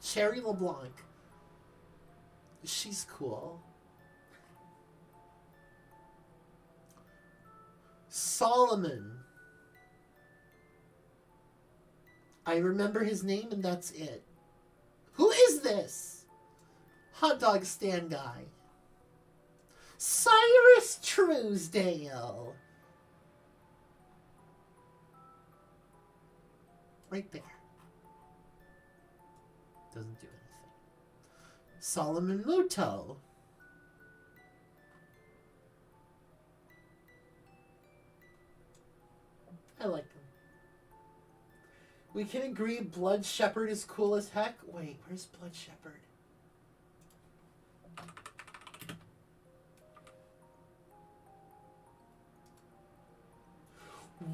Cherry LeBlanc. She's cool. Solomon. I remember his name and that's it. Who is this? Hot dog stand guy. Cyrus Truesdale. Right there. Doesn't do anything. Solomon Muto. I like him. We can agree Blood Shepherd is cool as heck. Wait, where's Blood Shepherd?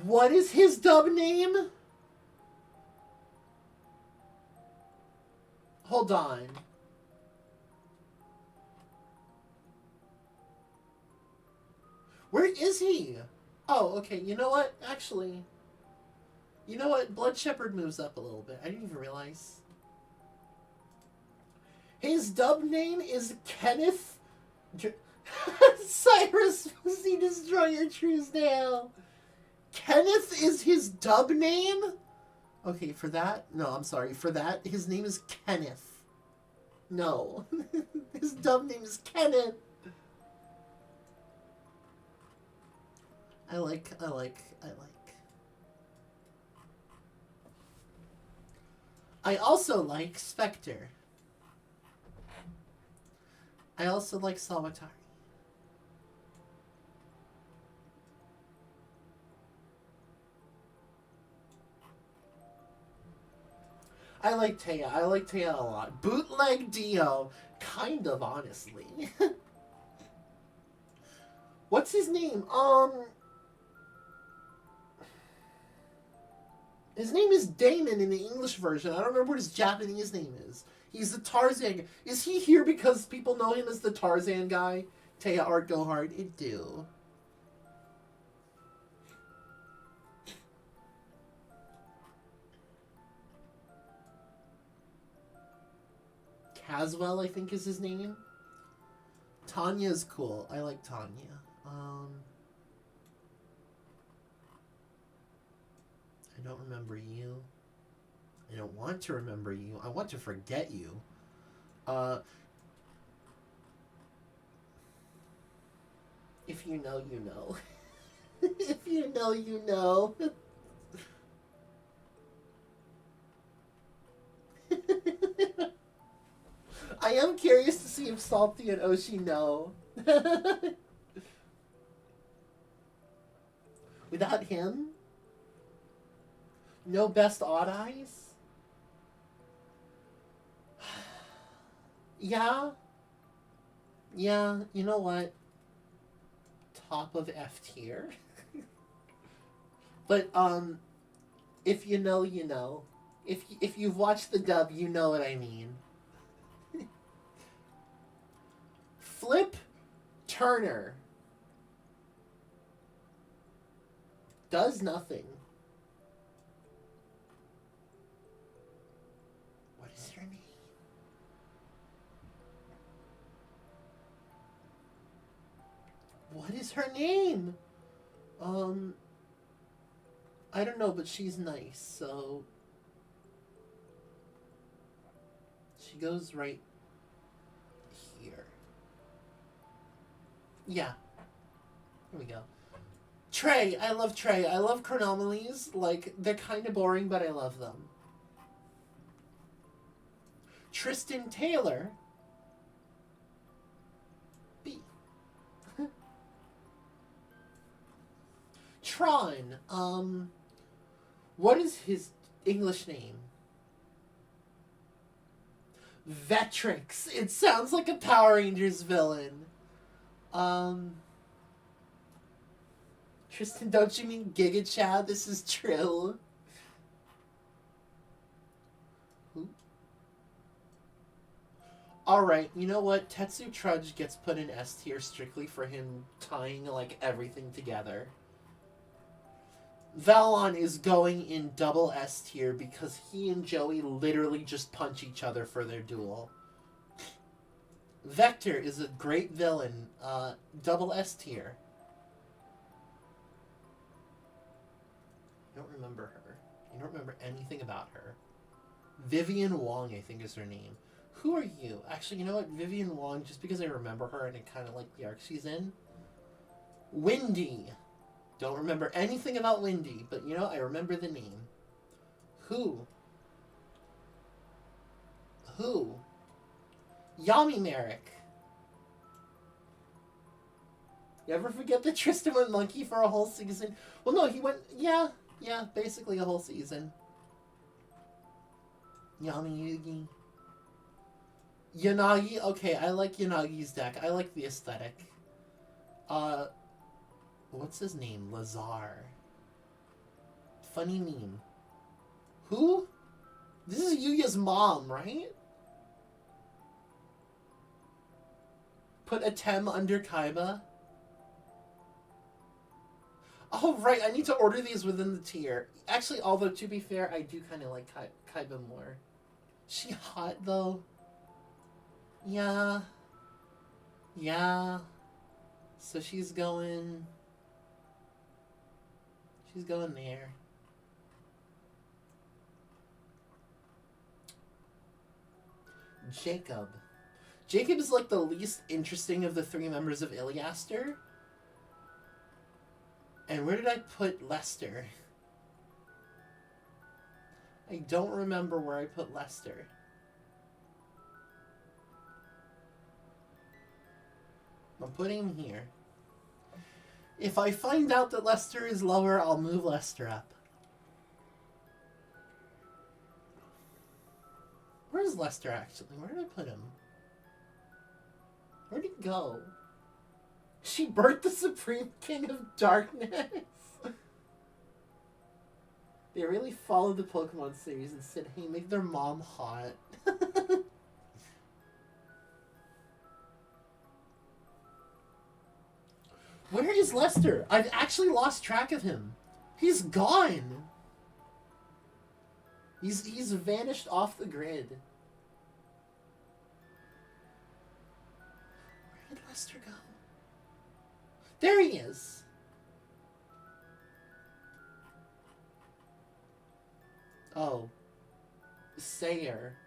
What is his dub name? Hold on. Where is he? Oh, okay. You know what? Actually, you know what? Blood Shepherd moves up a little bit. I didn't even realize. His dub name is Kenneth... Cyrus Pussy Destroyer Truesdale. Kenneth is his dub name? Okay, for that... No, I'm sorry. For that, his name is Kenneth. No. His dub name is Kenneth. I like. I also like Spectre. I also like Sawatari. I like Taya. I like Taya a lot. Bootleg Dio. Kind of, honestly. What's his name? His name is Damon in the English version. I don't remember what his Japanese name is. He's the Tarzan. Is he here because people know him as the Tarzan guy? Taya Art Go Hard. It do. Caswell, I think is his name. Tanya's cool. I like Tanya. I don't remember you. I don't want to remember you. I want to forget you. If you know, you know. If you know, you know. I am curious to see if Salty and Oshi know. Without him? No best odd eyes? Yeah. Yeah, you know what? Top of F tier. But, if you know, you know. If you've watched the dub, you know what I mean. Flip Turner. Does nothing. What is her name? What is her name? I don't know, but she's nice, so she goes right here. Yeah. Here we go. Trey. I love Trey. I love chronomalies. Like, they're kind of boring, but I love them. Tristan Taylor. B. Tron. What is his English name? Vetrix. It sounds like a Power Rangers villain. Tristan, don't you mean Giga Chad? This is true. Who? Alright, you know what? Tetsu Trudge gets put in S tier strictly for him tying, like, everything together. Valon is going in double S tier because he and Joey literally just punch each other for their duel. Vector is a great villain. Double S tier. I don't remember her. I don't remember anything about her. Vivian Wong, I think, is her name. Who are you? Actually, you know what? Vivian Wong, just because I remember her and I kind of like the arc she's in. Windy. Don't remember anything about Windy, but you know, I remember the name. Who? Yami Merrick. You ever forget that Tristan went monkey for a whole season? Well, no, he went... Yeah, basically a whole season. Yami Yugi. Yanagi. Okay, I like Yanagi's deck. I like the aesthetic. What's his name? Lazar. Funny meme. Who? This is Yuya's mom, right? Put a Tem under Kaiba. Oh, right. I need to order these within the tier. Actually, although, to be fair, I do kind of like Kaiba more. She hot, though? Yeah. So she's going... She's going there. Jacob. Jacob is like the least interesting of the three members of Iliaster. And where did I put Lester? I don't remember where I put Lester. I'm putting him here. If I find out that Lester is lower, I'll move Lester up. Where's Lester, actually? Where did I put him? Where'd he go? She birthed the Supreme King of Darkness. They really followed the Pokemon series and said, hey, make their mom hot. Where is Lester? I've actually lost track of him. He's gone. He's vanished off the grid. Where did Lester go? There he is. Oh. Sayer.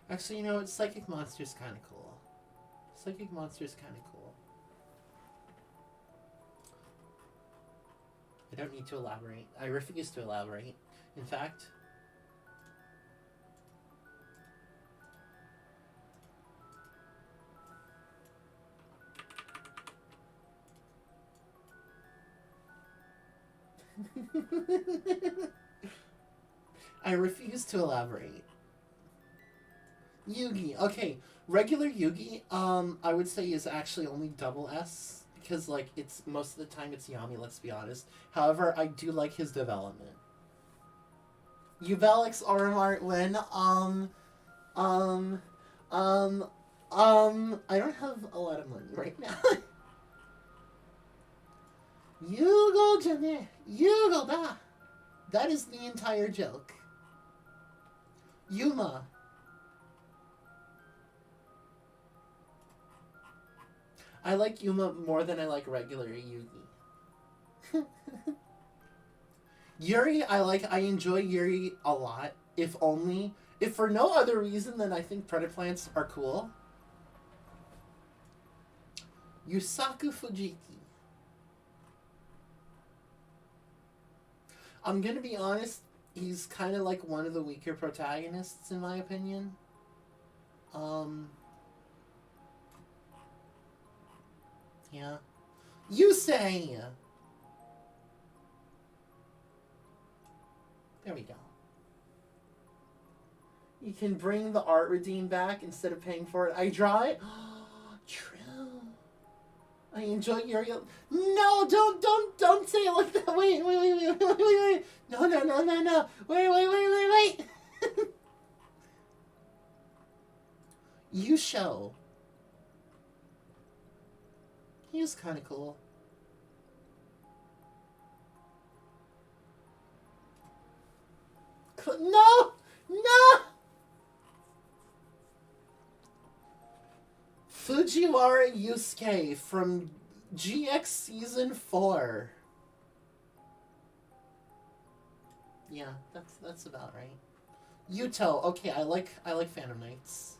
Actually, you know what? Psychic Monster's kind of cool. Psychic Monster's kind of cool. I don't need to elaborate. I refuse to elaborate. In fact... I refuse to elaborate. Yugi. Okay, regular Yugi, I would say is actually only double S. Because, like, it's most of the time it's Yami, let's be honest. However, I do like his development. Ubelix, Aurum Art Win, I don't have a lot of money right now. Yugo jane, Yugo da! That is the entire joke. Yuma. I like Yuma more than I like regular Yugi. Yuri, I enjoy Yuri a lot. If for no other reason than I think Predaplants are cool. Yusaku Fujiki. I'm gonna be honest, he's kind of like one of the weaker protagonists in my opinion. Yeah. Yusei! There we go. You can bring the art redeem back instead of paying for it. I draw it? True. I enjoy your... No, don't say it like that. Wait. No. Wait. You show. He was kind of cool. No! Fujiwara Yusuke from GX Season 4. Yeah, that's about right. Yuto, okay, I like Phantom Knights.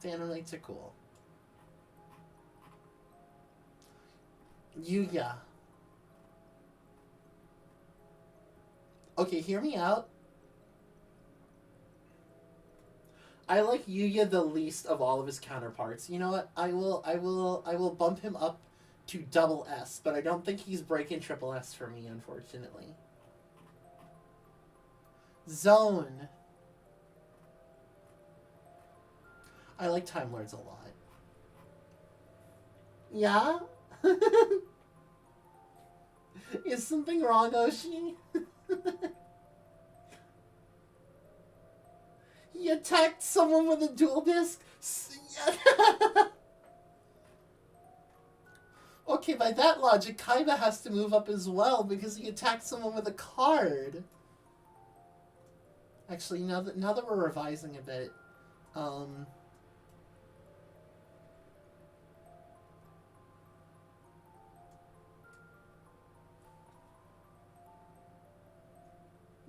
Phantom Knights are cool. Yuya. Okay, hear me out. I like Yuya the least of all of his counterparts. You know what? I will bump him up to double S, but I don't think he's breaking triple S for me, unfortunately. Zone. I like Time Lords a lot. Yeah? Is something wrong, Oshi? He attacked someone with a dual disc? Okay, by that logic, Kaiba has to move up as well because he attacked someone with a card. Actually, now that we're revising a bit,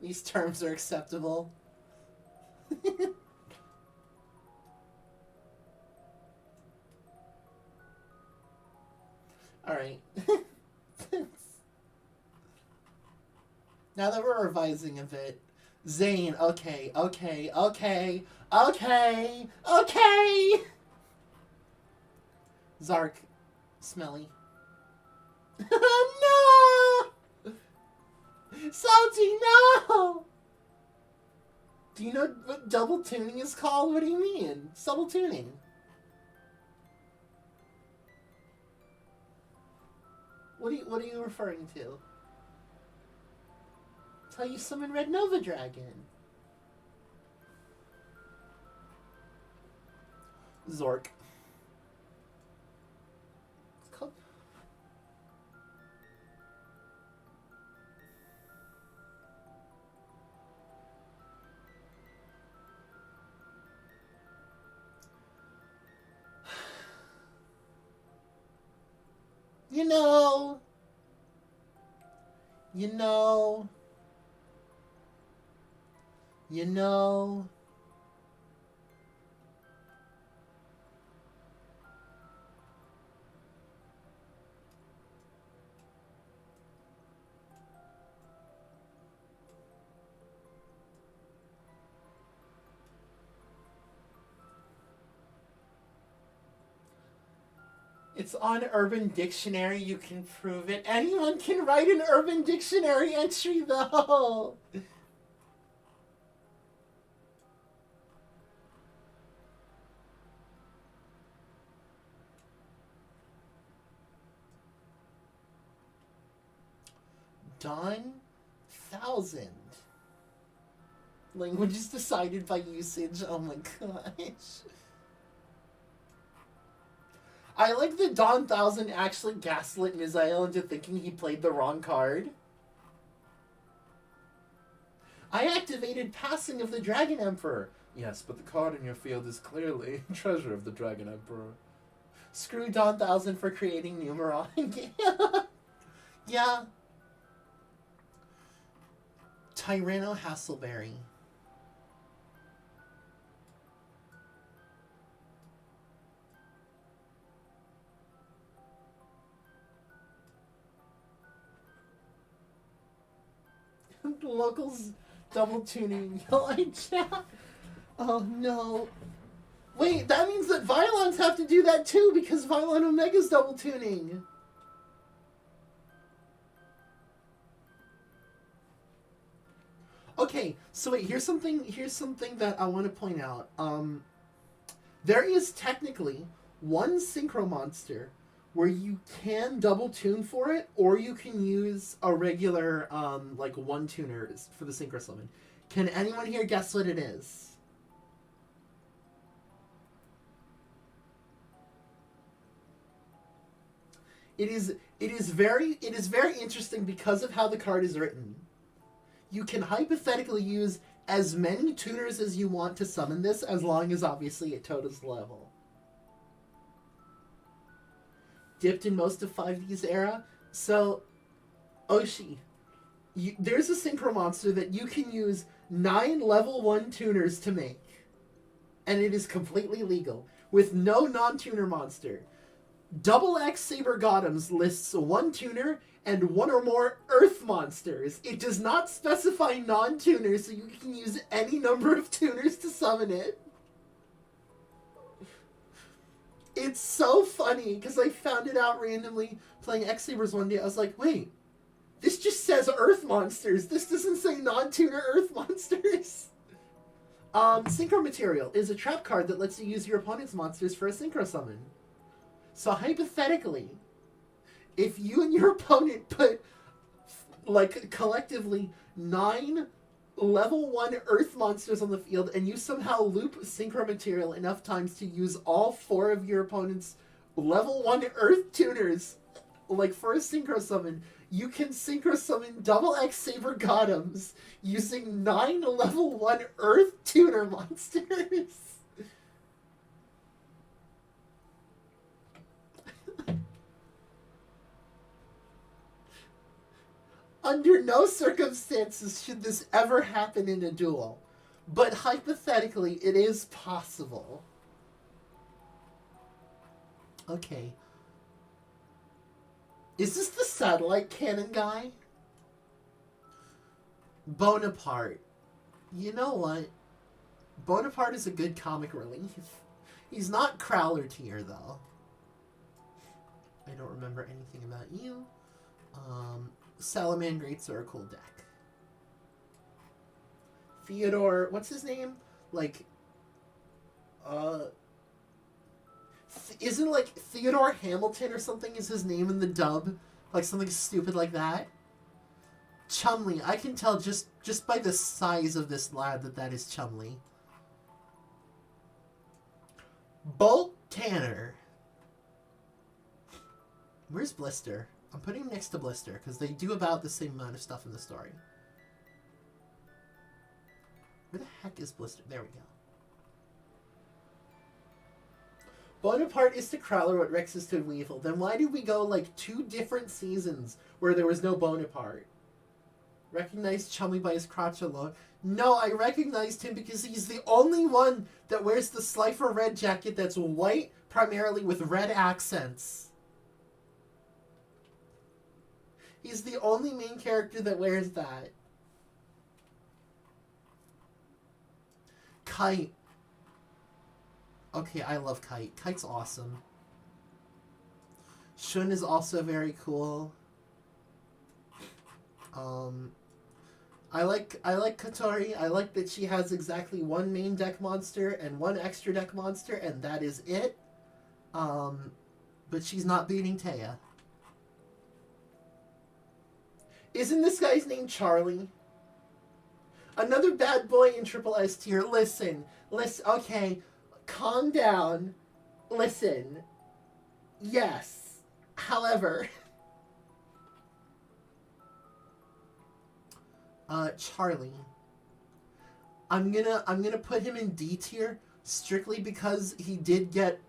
these terms are acceptable. Alright. Now that we're revising a bit, Zane, okay. Zark, smelly. No! Salty, no! Do you know what double tuning is called? What do you mean? Double tuning. What are you referring to? Tell you summon Red Nova Dragon. Zork. It's called... You know, You know... You know... It's on Urban Dictionary, you can prove it. Anyone can write an Urban Dictionary entry, though! Dawn 1000. Language is decided by usage. Oh my gosh. I like that Dawn 1000 actually gaslit Misael into thinking he played the wrong card. I activated Passing of the Dragon Emperor. Yes, but the card in your field is clearly Treasure of the Dragon Emperor. Screw Dawn 1000 for creating Numeron. Yeah. Tyranno Hasselberry. The locals double tuning your chat. Oh no. Wait, that means that Vylons have to do that too because Vylon Omega's double tuning. Okay, so wait, here's something that I want to point out. There is technically one synchro monster where you can double tune for it, or you can use a regular, like, one tuner for the synchro summon. Can anyone here guess what it is? It is very interesting because of how the card is written. You can hypothetically use as many tuners as you want to summon this, as long as obviously it totals level. Dipped in most of 5D's era. So, Oshi, there's a synchro monster that you can use 9 level 1 tuners to make. And it is completely legal, with no non-tuner monster. Double X Saber Gothams lists 1 tuner and 1 or more Earth monsters. It does not specify non-tuners, so you can use any number of tuners to summon it. It's so funny, because I found it out randomly playing X Sabers one day. I was like, wait, this just says Earth monsters. This doesn't say non-tuner Earth monsters. Synchro Material is a trap card that lets you use your opponent's monsters for a synchro summon. So hypothetically, if you and your opponent put, like, collectively 9 level 1 Earth monsters on the field, and you somehow loop Synchro Material enough times to use all 4 of your opponent's level 1 Earth tuners, like, for a synchro summon, you can synchro summon Double X Saber Gothams using 9 level 1 Earth tuner monsters. Under no circumstances should this ever happen in a duel. But hypothetically, it is possible. Okay. Is this the satellite cannon guy? Bonaparte. You know what? Bonaparte is a good comic relief. He's not Crowler tier, though. I don't remember anything about you. Salamandrates are a cool deck. Theodore, what's his name? Like, isn't like Theodore Hamilton or something is his name in the dub? Like something stupid like that? Chumley, I can tell just by the size of this lad that is Chumley. Bolt Tanner. Where's Blister? I'm putting him next to Blister, because they do about the same amount of stuff in the story. Where the heck is Blister? There we go. Bonaparte is to Crowler what Rex is to Weevil. Then why did we go, like, 2 different seasons where there was no Bonaparte? Recognized Chumley by his crotch alone. No, I recognized him because he's the only one that wears the Slifer red jacket that's white, primarily with red accents. He's the only main character that wears that. Kite. Okay, I love Kite. Kite's awesome. Shun is also very cool. I like Katori. I like that she has exactly one main deck monster and one extra deck monster, and that is it. But she's not beating Taya. Isn't this guy's name Charlie? Another bad boy in Triple S tier. Listen, okay, calm down. Listen. Yes. However, Charlie. I'm gonna put him in D tier strictly because he did get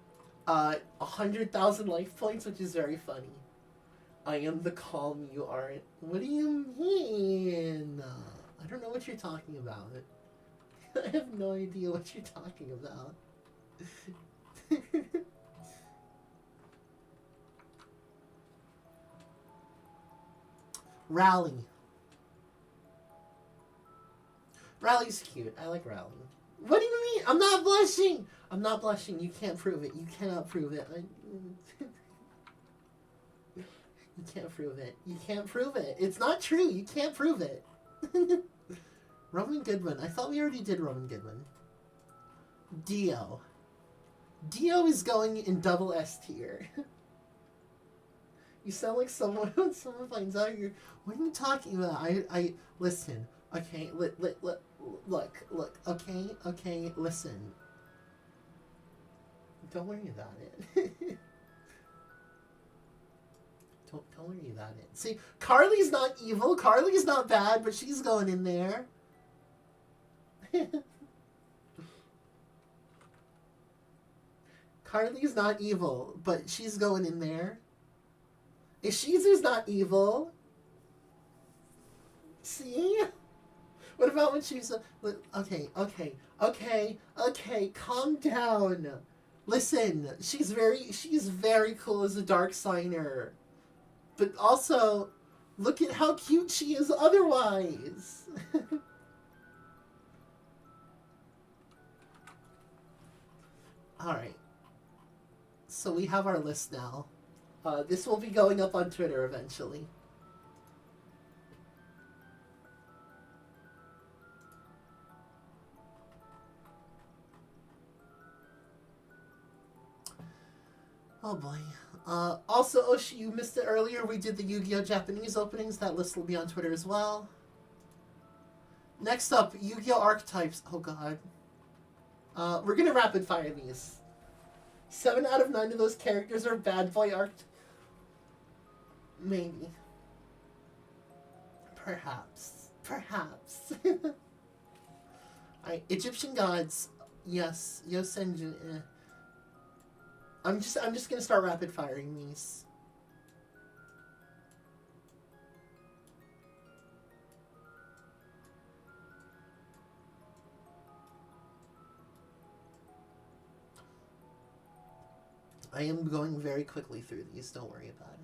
100,000 life points, which is very funny. I am the calm you aren't. What do you mean? I don't know what you're talking about. I have no idea what you're talking about. Rally. Rally's cute. I like Rally. What do you mean? I'm not blushing! I'm not blushing. You can't prove it. You cannot prove it. You can't prove it. You can't prove it. It's not true. You can't prove it. Roman Goodwin. I thought we already did Roman Goodwin. Dio. Dio is going in double S tier. You sound like someone when someone finds out you're... What are you talking about? I listen. Okay, look, okay, listen. Don't worry about it. Don't worry about it. See, Carly's not evil, Carly's not bad, but she's going in there. Carly's not evil, but she's going in there. Ishizu's not evil. See? What about when she's... Okay, calm down. Listen, she's very cool as a dark signer. But also, look at how cute she is otherwise. Alright. So we have our list now. This will be going up on Twitter eventually. Oh boy. Also, Oshi, you missed it earlier. We did the Yu-Gi-Oh! Japanese openings. That list will be on Twitter as well. Next up, Yu-Gi-Oh! Archetypes. Oh god. We're gonna rapid fire these. 7 out of 9 of those characters are bad boy archetypes. Maybe. Perhaps. Alright, Egyptian gods. Yes. Yosenju. I'm just gonna start rapid firing these. I am going very quickly through these, don't worry about it.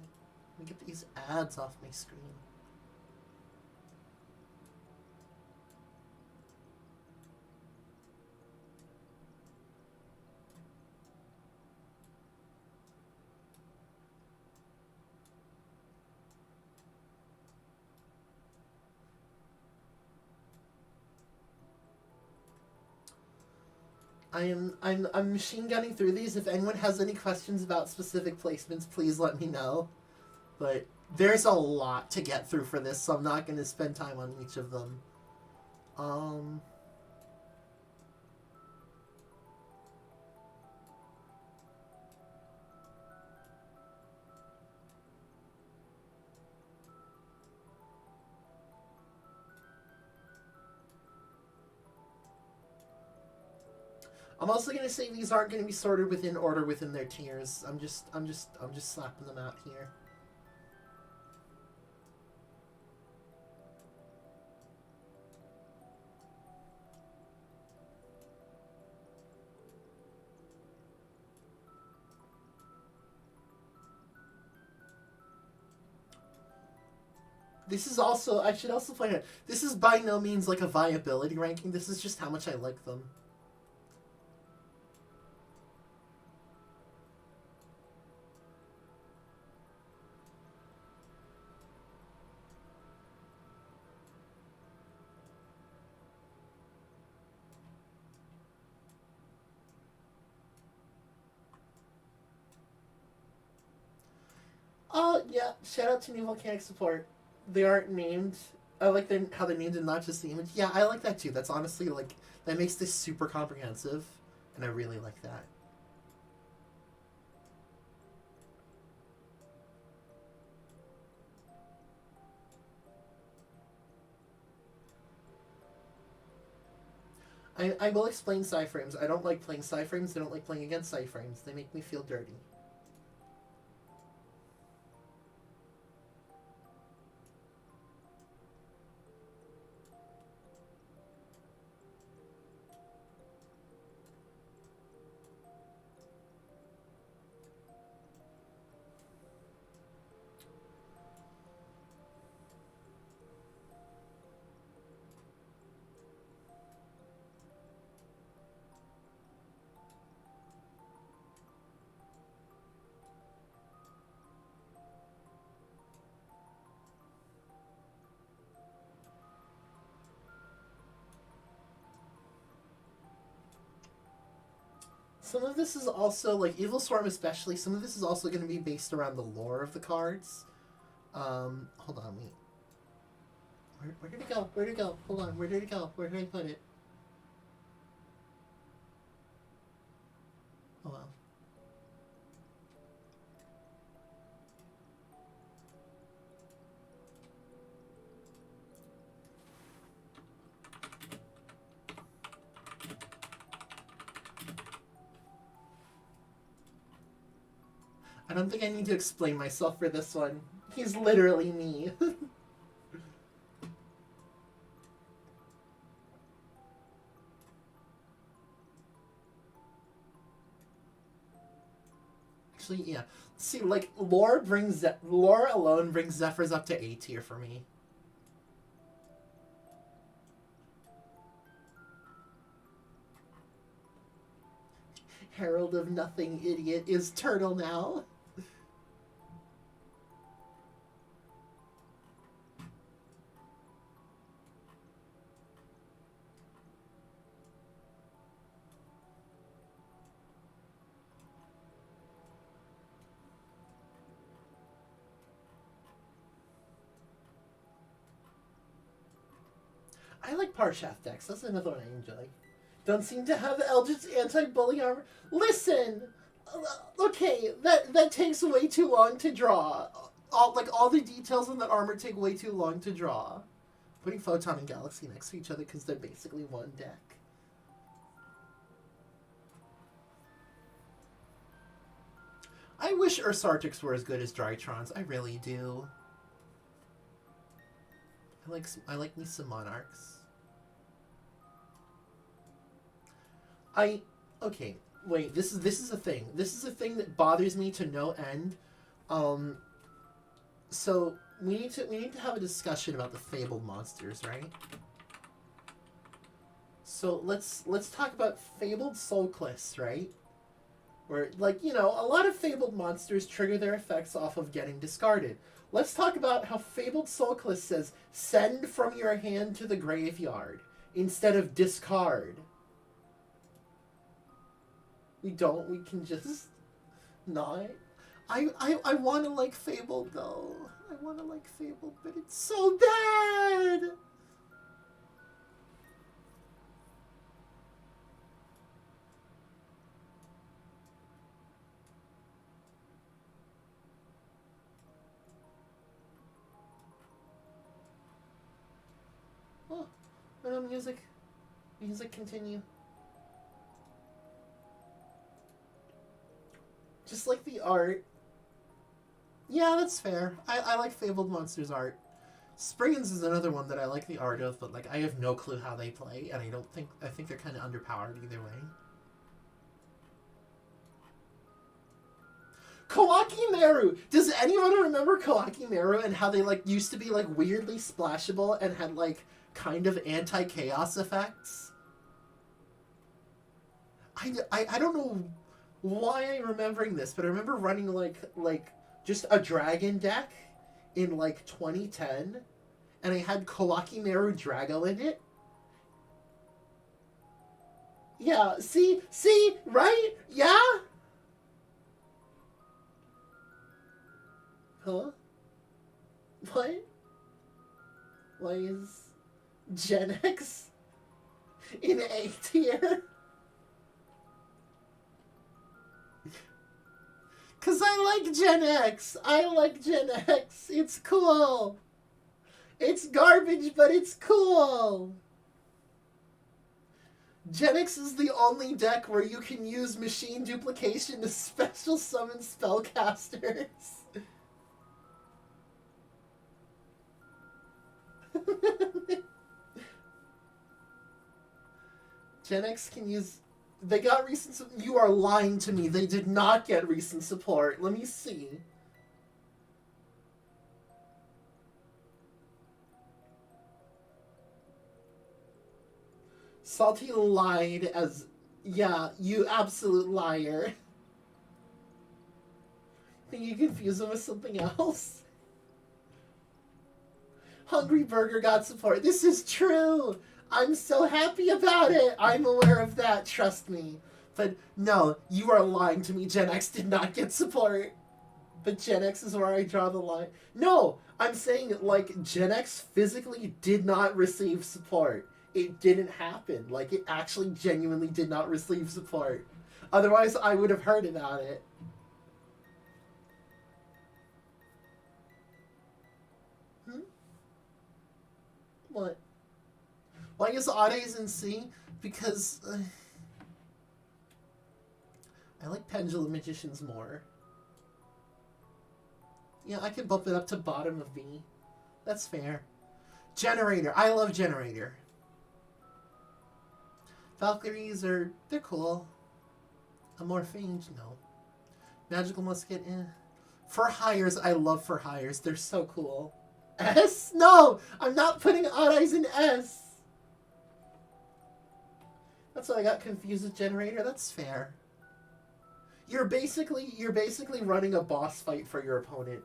Let me get these ads off my screen. I'm machine gunning through these. If anyone has any questions about specific placements, please let me know. But there's a lot to get through for this, so I'm not going to spend time on each of them. I'm also gonna say these aren't gonna be sorted within order within their tiers. I'm just slapping them out here. This is also, I should also point out, this is by no means like a viability ranking. This is just how much I like them. Oh, yeah, shout out to New Volcanic Support. They aren't named. I like how they're named and not just the image. Yeah, I like that too. That's honestly, like, that makes this super comprehensive, and I really like that. I will explain sci-frames. I don't like playing sci-frames. I don't like playing against sci-frames. They make me feel dirty. Some of this is also, like, Evil Swarm especially, some of this is also going to be based around the lore of the cards. Hold on, wait. Where did it go? Where did it go? Hold on, where did it go? Where did I put it? Oh, well. I don't think I need to explain myself for this one. He's literally me. Actually, yeah. See, like, lore alone brings Zephyrs up to A tier for me. Herald of Nothing Idiot is Turtle now. I like Parshath decks. That's another one I enjoy. Don't seem to have Eldritch anti-bully armor. Listen! Okay, that takes way too long to draw. All the details on that armor take way too long to draw. Putting Photon and Galaxy next to each other because they're basically one deck. I wish Ursartics were as good as Drytrons. I really do. I like me some Monarchs. Okay, wait, this is a thing. This is a thing that bothers me to no end. So we need to have a discussion about the fabled monsters, right? So let's talk about fabled Soulclists, right? Where, like, you know, a lot of fabled monsters trigger their effects off of getting discarded. Let's talk about how fabled Soulclist says send from your hand to the graveyard instead of discard. We can just not. I want to like Fabled, though. I want to like Fabled, but it's so bad! Oh, no, music. Music continue. Just like the art. Yeah, that's fair. I like Fabled Monsters art. Spriggans is another one that I like the art of, but like I have no clue how they play, and I think they're kind of underpowered either way. Kawaki Meru! Does anyone remember Kawaki Meru and how they, like, used to be, like, weirdly splashable and had, like, kind of anti-chaos effects? I don't know why I'm remembering this, but I remember running, like, just a dragon deck in, like, 2010, and I had Kawaki Meru Drago in it. Yeah, see, right? Yeah? Huh? What? Why is Gen X in A tier? Cause I like Gen X. I like Gen X. It's cool. It's garbage, but it's cool. Gen X is the only deck where you can use machine duplication to special summon spellcasters. Gen X can use... They got recent... You are lying to me. They did not get recent support. Let me see. Salty lied as... Yeah, you absolute liar. Think you confuse him with something else? Hungry Burger got support. This is true! I'm so happy about it! I'm aware of that, trust me. But no, you are lying to me. Gen X did not get support. But Gen X is where I draw the line. No! I'm saying, like, Gen X physically did not receive support. It didn't happen. Like, it actually genuinely did not receive support. Otherwise, I would have heard about it. What? Well, I guess Ade in C because I like Pendulum Magicians more. Yeah, I can bump it up to bottom of B. That's fair. Generator. I love Generator. Valkyries are... They're cool. Amorphine? No. Magical Musket? Eh. For Hires, I love For Hires. They're so cool. S? No! I'm not putting odd eyes in S! That's why I got confused with Generator. That's fair. You're basically running a boss fight for your opponent.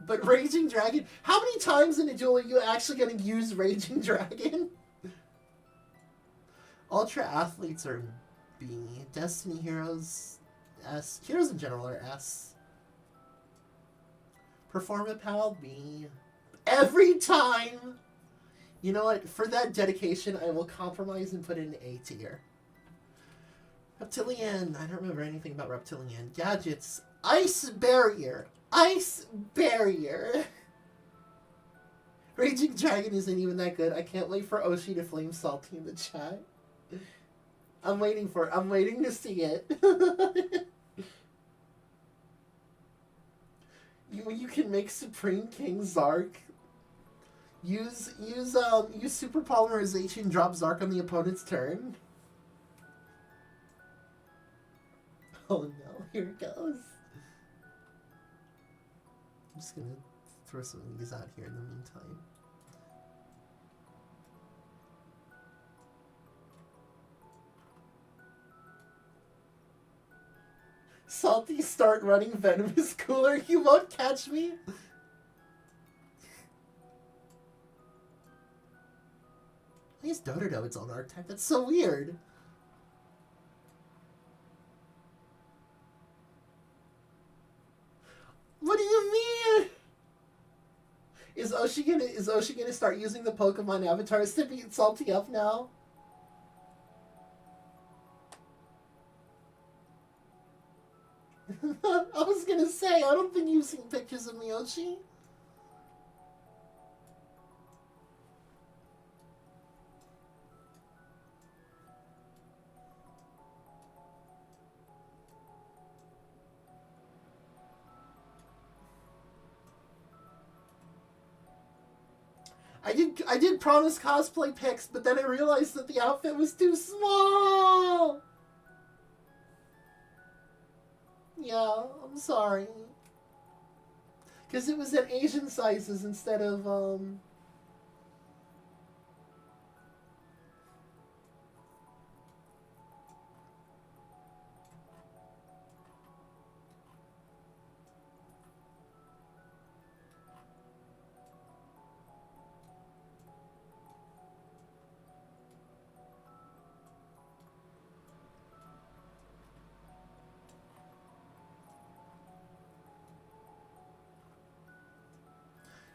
But Raging Dragon... How many times in a duel are you actually going to use Raging Dragon? Ultra Athletes are B. Destiny Heroes... S. Heroes in general are S. Performapal B. Every time! You know what? For that dedication, I will compromise and put in A tier. Reptilian. I don't remember anything about Reptilian. Gadgets. Ice Barrier. Ice Barrier. Raging Dragon isn't even that good. I can't wait for Oshi to flame Salty in the chat. I'm waiting to see it. You can make Supreme King Zark. Use super polymerization, drop Zark on the opponent's turn. Oh no, here it goes. I'm just gonna throw some of these out here in the meantime. Salty, start running Venomous Cooler. You won't catch me. Why is Dododo its own archetype? That's so weird. What do you mean? Is Oshi gonna start using the Pokemon avatars to beat Salty up now? I was gonna say, I don't think you've seen pictures of Miyoshi. I did promise cosplay pics, but then I realized that the outfit was too small. Yeah, I'm sorry. Because it was in Asian sizes instead of,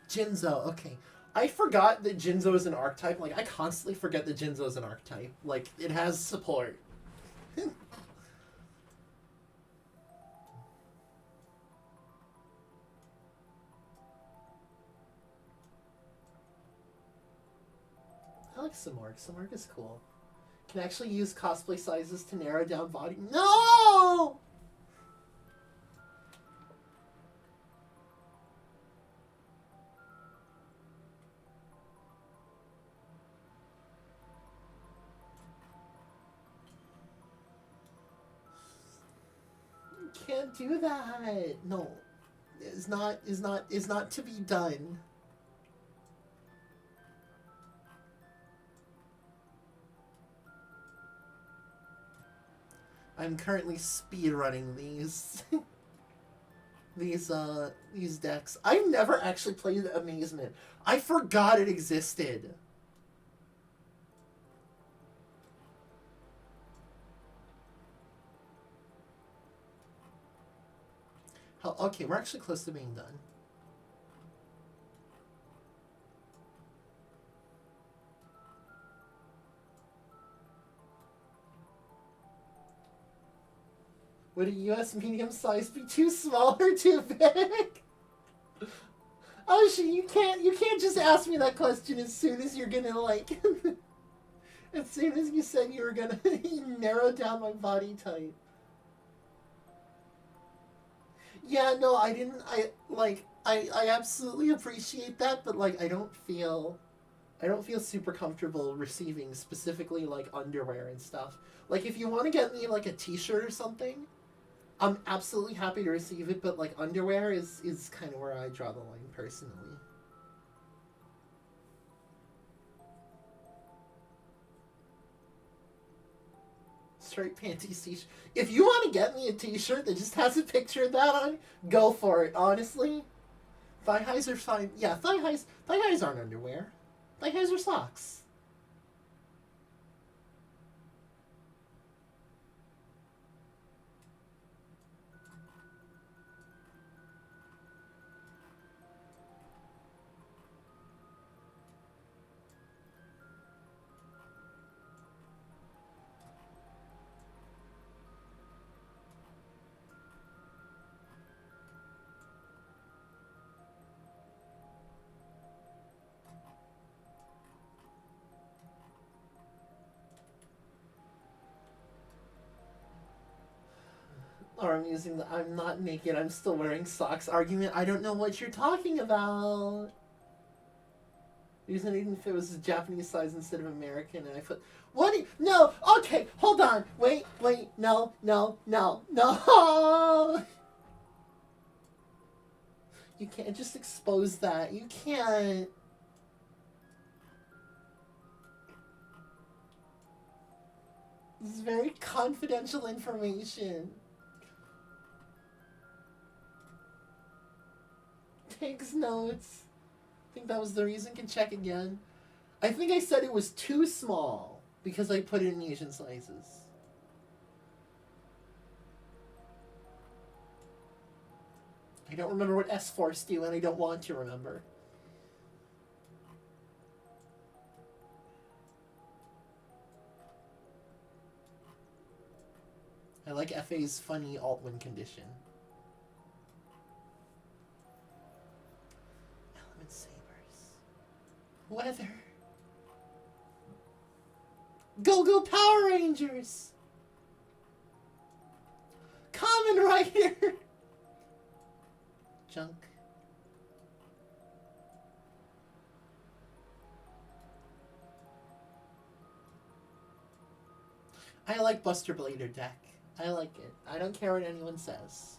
Jinzo. Okay. I forgot that Jinzo is an archetype. Like, I constantly forget that Jinzo is an archetype. Like, it has support. I like Samorg. Samorg is cool. Can actually use cosplay sizes to narrow down body. No! You can't do that. No. Is not to be done. I'm currently speedrunning these these decks. I've never actually played Amazement. I forgot it existed. Okay, we're actually close to being done. Would a US medium size be too small or too big? Oh shit, you can't just ask me that question as soon as you're gonna like as soon as you said you were gonna narrow down my body type. Yeah, no, I didn't I absolutely appreciate that, but like I don't feel super comfortable receiving specifically like underwear and stuff. Like if you want to get me like a t-shirt or something, I'm absolutely happy to receive it, but like underwear is kind of where I draw the line personally. Straight panties t-shirt. If you want to get me a t-shirt that just has a picture of that on, go for it, honestly. Thigh highs are fine. Yeah, thigh highs aren't underwear. Thigh highs are socks. Or I'm using the "I'm not naked, I'm still wearing socks" argument. I don't know what you're talking about. Using it even if it was a Japanese size instead of American, and I put what? No, okay, hold on, wait, no, no. You can't just expose that. You can't. This is very confidential information. Takes notes. I think that was the reason. Can check again. I think I said it was too small because I put it in Asian sizes. I don't remember what S-Force do, and I don't want to remember. I like FA's funny alt-win condition. Element sabers. Weather. Go Power Rangers! Kamen Rider! Junk. I like Buster Blader deck. I like it. I don't care what anyone says.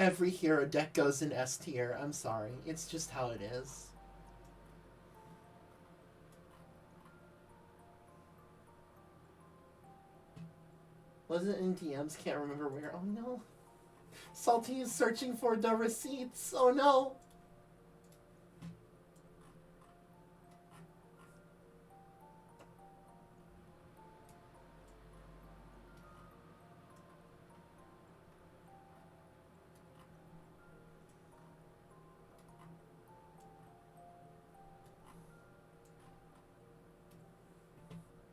Every hero deck goes in S tier. I'm sorry. It's just how it is. Was it in DMs? Can't remember where. Oh no. Salty is searching for the receipts. Oh no.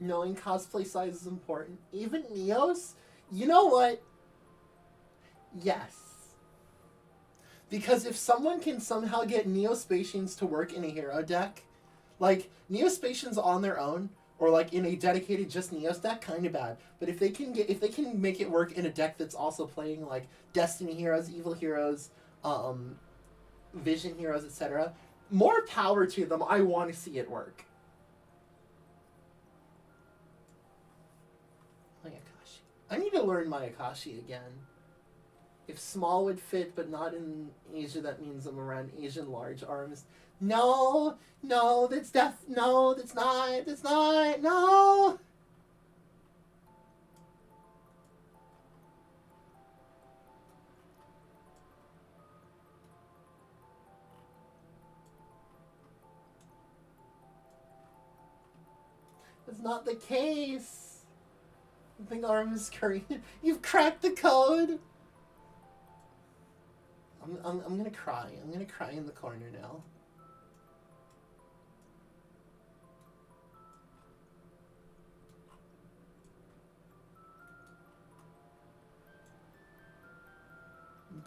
Knowing cosplay size is important. Even Neos? You know what? Yes. Because if someone can somehow get Neospatians to work in a hero deck, like, Neospatians on their own, or like in a dedicated just Neos deck, kind of bad. But if they can make it work in a deck that's also playing like Destiny heroes, Evil heroes, Vision heroes, etc., more power to them. I want to see it work. Mayakashi. I need to learn Mayakashi again. If small would fit, but not in Asia, that means I'm around Asian large arms. No, no, that's no, that's not, no. That's not the case. I think Aurum is Korean. You've cracked the code. I'm gonna cry. I'm gonna cry in the corner now.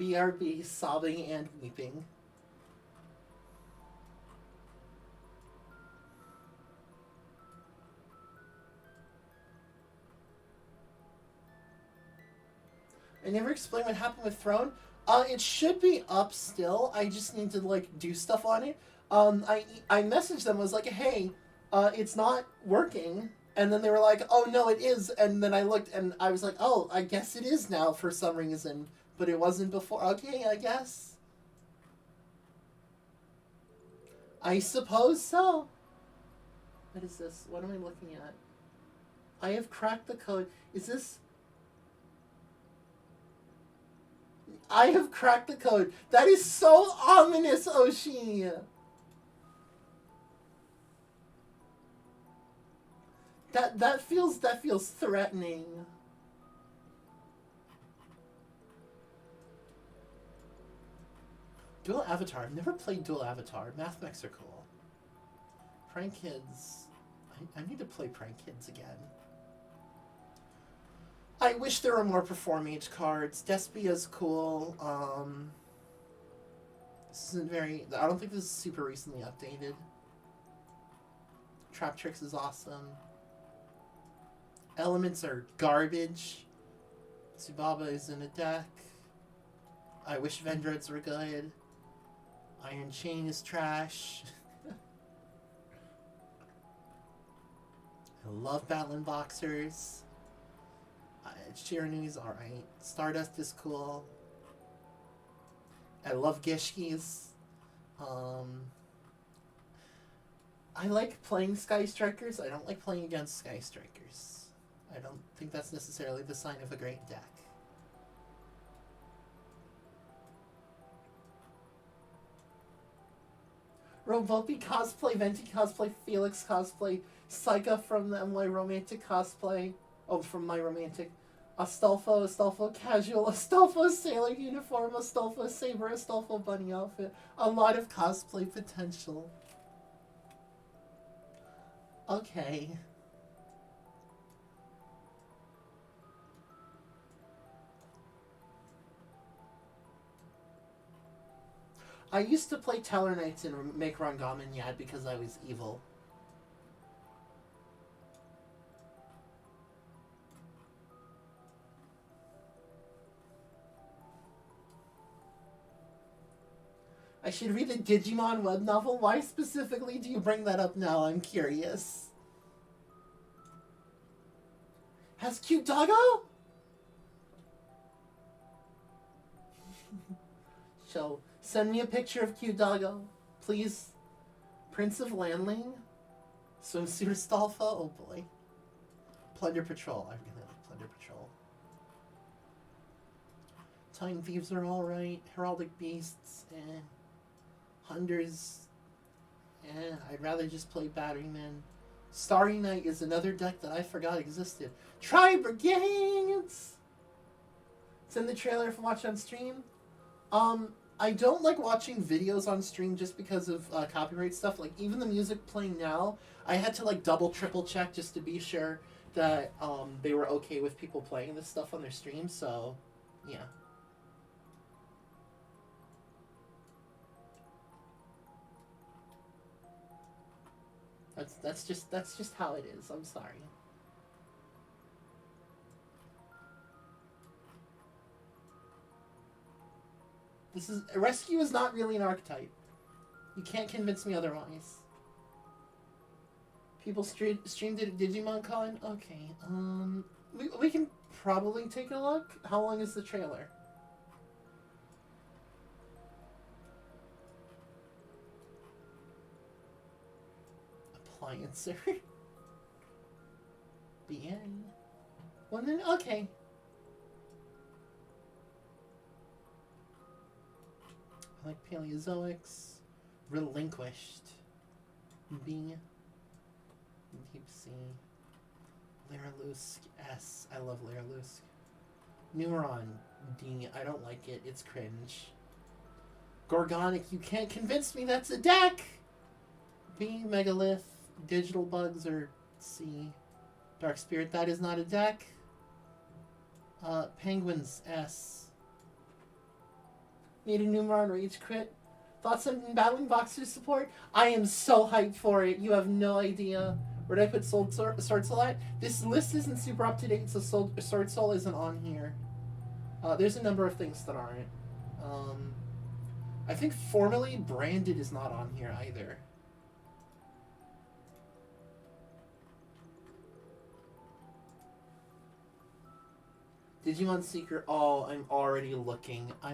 BRB, sobbing and weeping. I never explained what happened with Throne. It should be up still. I just need to like do stuff on it. I messaged them. I was like, hey, it's not working. And then they were like, oh no, it is. And then I looked and I was like, oh, I guess it is now for some reason, but it wasn't before. Okay, I guess. I suppose so. What is this? What am I looking at? I have cracked the code. Is this? I have cracked the code. That is so ominous, Oshi. That feels threatening. Dual Avatar. I've never played Dual Avatar. Math mechs are cool. Prank Kids. I need to play Prank Kids again. I wish there were more Perform Age cards. Despia's cool. This isn't very... I don't think this is super recently updated. Trap Tricks is awesome. Elements are garbage. Tsubaba is in a deck. I wish Vendreads were good. Iron Chain is trash. I love Battling Boxers. Chiranui's alright. Stardust is cool. I love Gishkis. I like playing Sky Strikers. I don't like playing against Sky Strikers. I don't think that's necessarily the sign of a great deck. Robopi cosplay, Venti cosplay, Felix cosplay, Saika from the My Romantic cosplay. Oh, from My Romantic. Astolfo casual, Astolfo sailor uniform, Astolfo saber, Astolfo bunny outfit. A lot of cosplay potential. Okay. I used to play Teller Knights and make Rangamen Yad because I was evil. I should read a Digimon web novel. Why specifically do you bring that up now? I'm curious. Has cute doggo? Chill. Send me a picture of cute doggo. Please. Prince of Landling? Swimsuit Stolfa? Oh boy. Plunder Patrol. I really like Plunder Patrol. Time Thieves are alright. Heraldic Beasts, eh. Hunters, eh. I'd rather just play Batteryman. Starry Night is another deck that I forgot existed. Try Brigades! It's in the trailer if you watch on stream. I don't like watching videos on stream just because of copyright stuff. Like, even the music playing now, I had to, like, double, triple check just to be sure that they were okay with people playing this stuff on their stream, so, yeah. That's just how it is. I'm sorry. Rescue is not really an archetype. You can't convince me otherwise. People streamed it at DigimonCon? Okay, we can probably take a look. How long is the trailer? Appliancer. BN. 1 minute? Okay. I like Paleozoics. Relinquished. B. Deep Sea. Lyralusk. S. I love Lyralusk. Numeron. D. I don't like it. It's cringe. Gorgonic. You can't convince me that's a deck! B. Megalith. Digital Bugs or C. Dark Spirit. That is not a deck. Penguins. S. Need a Numeron Rage crit. Thoughts on battling Boxer support? I am so hyped for it. You have no idea. Where did I put Sword Soul at? This list isn't super up to date, so Sword Soul isn't on here. There's a number of things that aren't. I think formally Branded is not on here either. Digimon Seeker. Oh, I'm already looking. I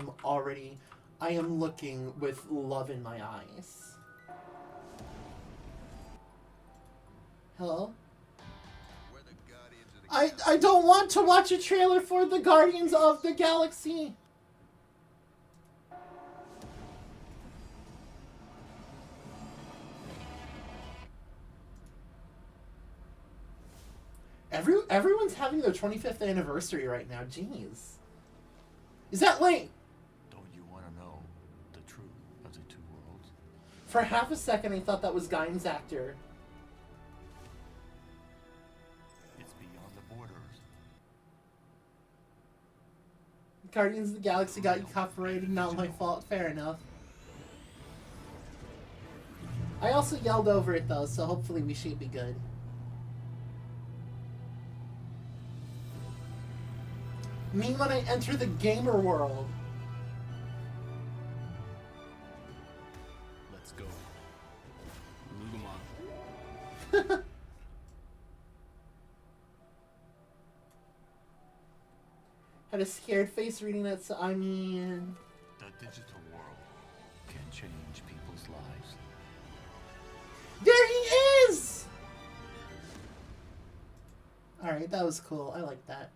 am looking with love in my eyes. Hello? I don't want to watch a trailer for the Guardians of the Galaxy. Everyone's having their 25th anniversary right now. Jeez. Is that late? Don't you want to know the truth of the two worlds? For half a second, I thought that was Gaim's actor. It's beyond the borders. Guardians of the Galaxy got you copyrighted. Not my fault. Fair enough. I also yelled over it, though, so hopefully we should be good. Mean when I enter the gamer world. Let's go. Lugamon. Had a scared face reading that, so I mean... The digital world can change people's lives. There he is! Alright, that was cool. I like that.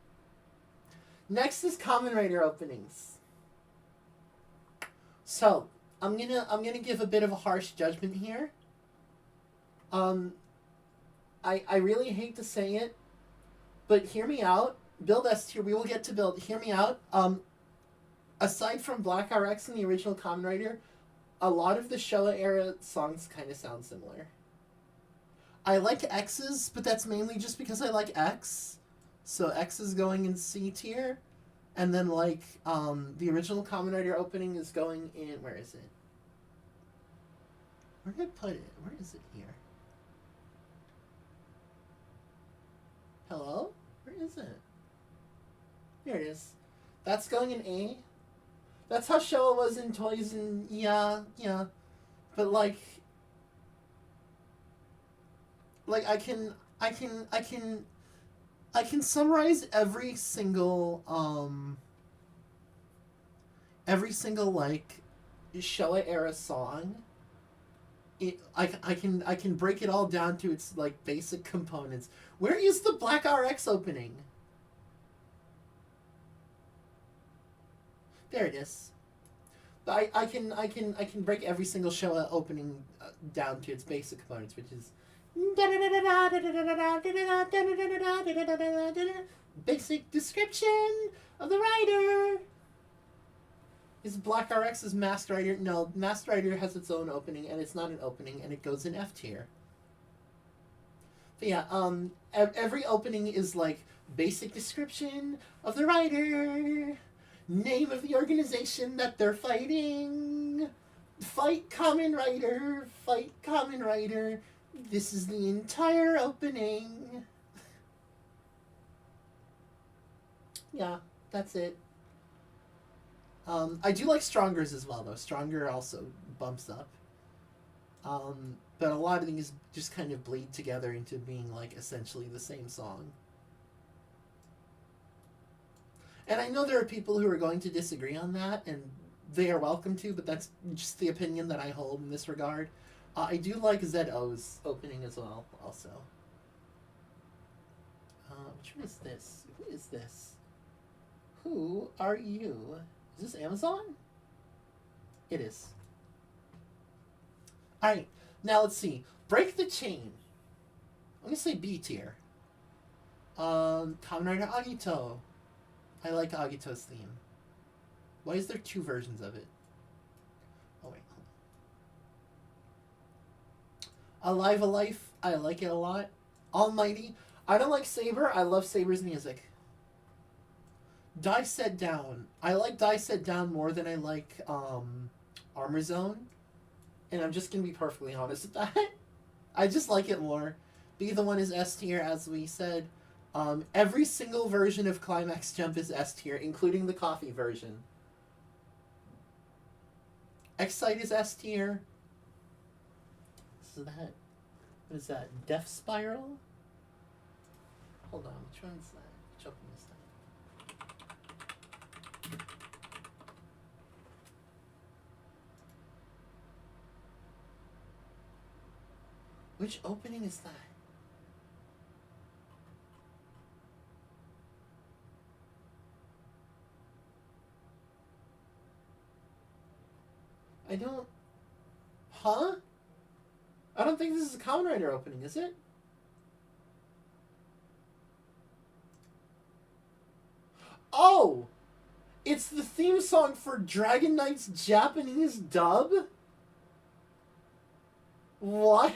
Next is Kamen Rider openings. So, I'm gonna give a bit of a harsh judgment here. I really hate to say it, but hear me out. Build S tier, we will get to build. Hear me out. Aside from Black RX and the original Kamen Rider, a lot of the Showa era songs kind of sound similar. I like X's, but that's mainly just because I like X. So X is going in C tier, and then like the original Kamen Rider opening is going in, where is it? Where did I put it? Where is it here? Hello? Where is it? Here it is. That's going in A. That's how Showa was in Toys and yeah. But like I can summarize every single like Showa era song, I can break it all down to its like basic components. Where is the Black RX opening? There it is. I can break every single Showa opening down to its basic components, which is basic description of the rider. Is Black RX's Masked Rider? No, Masked Rider has its own opening, and it's not an opening, and it goes in F tier. But yeah, every opening is like basic description of the rider, name of the organization that they're fighting, fight Kamen Rider, fight Kamen Rider. This is the entire opening. Yeah, that's it. I do like Stronger's as well, though. Stronger also bumps up. But a lot of these just kind of bleed together into being, like, essentially the same song. And I know there are people who are going to disagree on that, and they are welcome to, but that's just the opinion that I hold in this regard. I do like ZO's opening as well, also. Which one is this? Who is this? Who are you? Is this Amazon? It is. Alright, now let's see. Break the Chain. I'm gonna say B tier. Kamen Rider Agito. I like Agito's theme. Why is there two versions of it? Oh wait. Alive a Life. I like it a lot. Almighty. I don't like Saber. I love Saber's music. Die Set Down. I like Die Set Down more than I like Armor Zone. And I'm just going to be perfectly honest with that. I just like it more. Be the One is S tier, as we said. Every single version of Climax Jump is S tier, including the coffee version. Excite is S tier. So that... What is that? Death Spiral? Hold on, which one is that? Which opening is that? Which opening is that? I don't... Huh? I don't think this is a Kamen Rider opening, is it? Oh! It's the theme song for Dragon Knight's Japanese dub? What?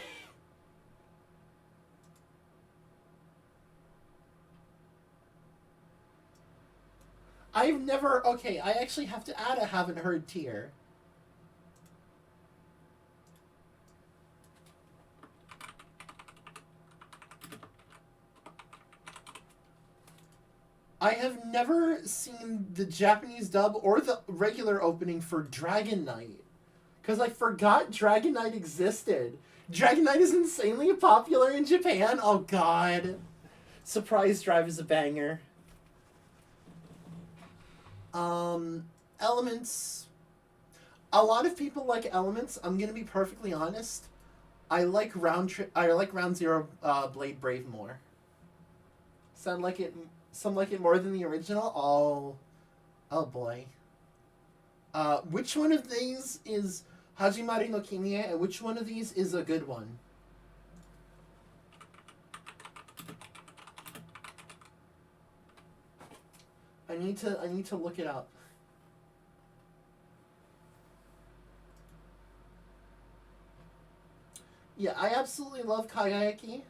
I've never... Okay, I actually have to add a haven't heard tier. I have never seen the Japanese dub or the regular opening for Dragon Knight. Because I forgot Dragon Knight existed. Dragon Knight is insanely popular in Japan. Oh, God. Surprise Drive is a banger. Elements. A lot of people like Elements. I'm going to be perfectly honest. I like Round Zero Blade Brave more. Some like it more than the original. Oh boy. Which one of these is Hajimari no Kimiya, and which one of these is a good one? I need to look it up. Yeah, I absolutely love Kagayaki.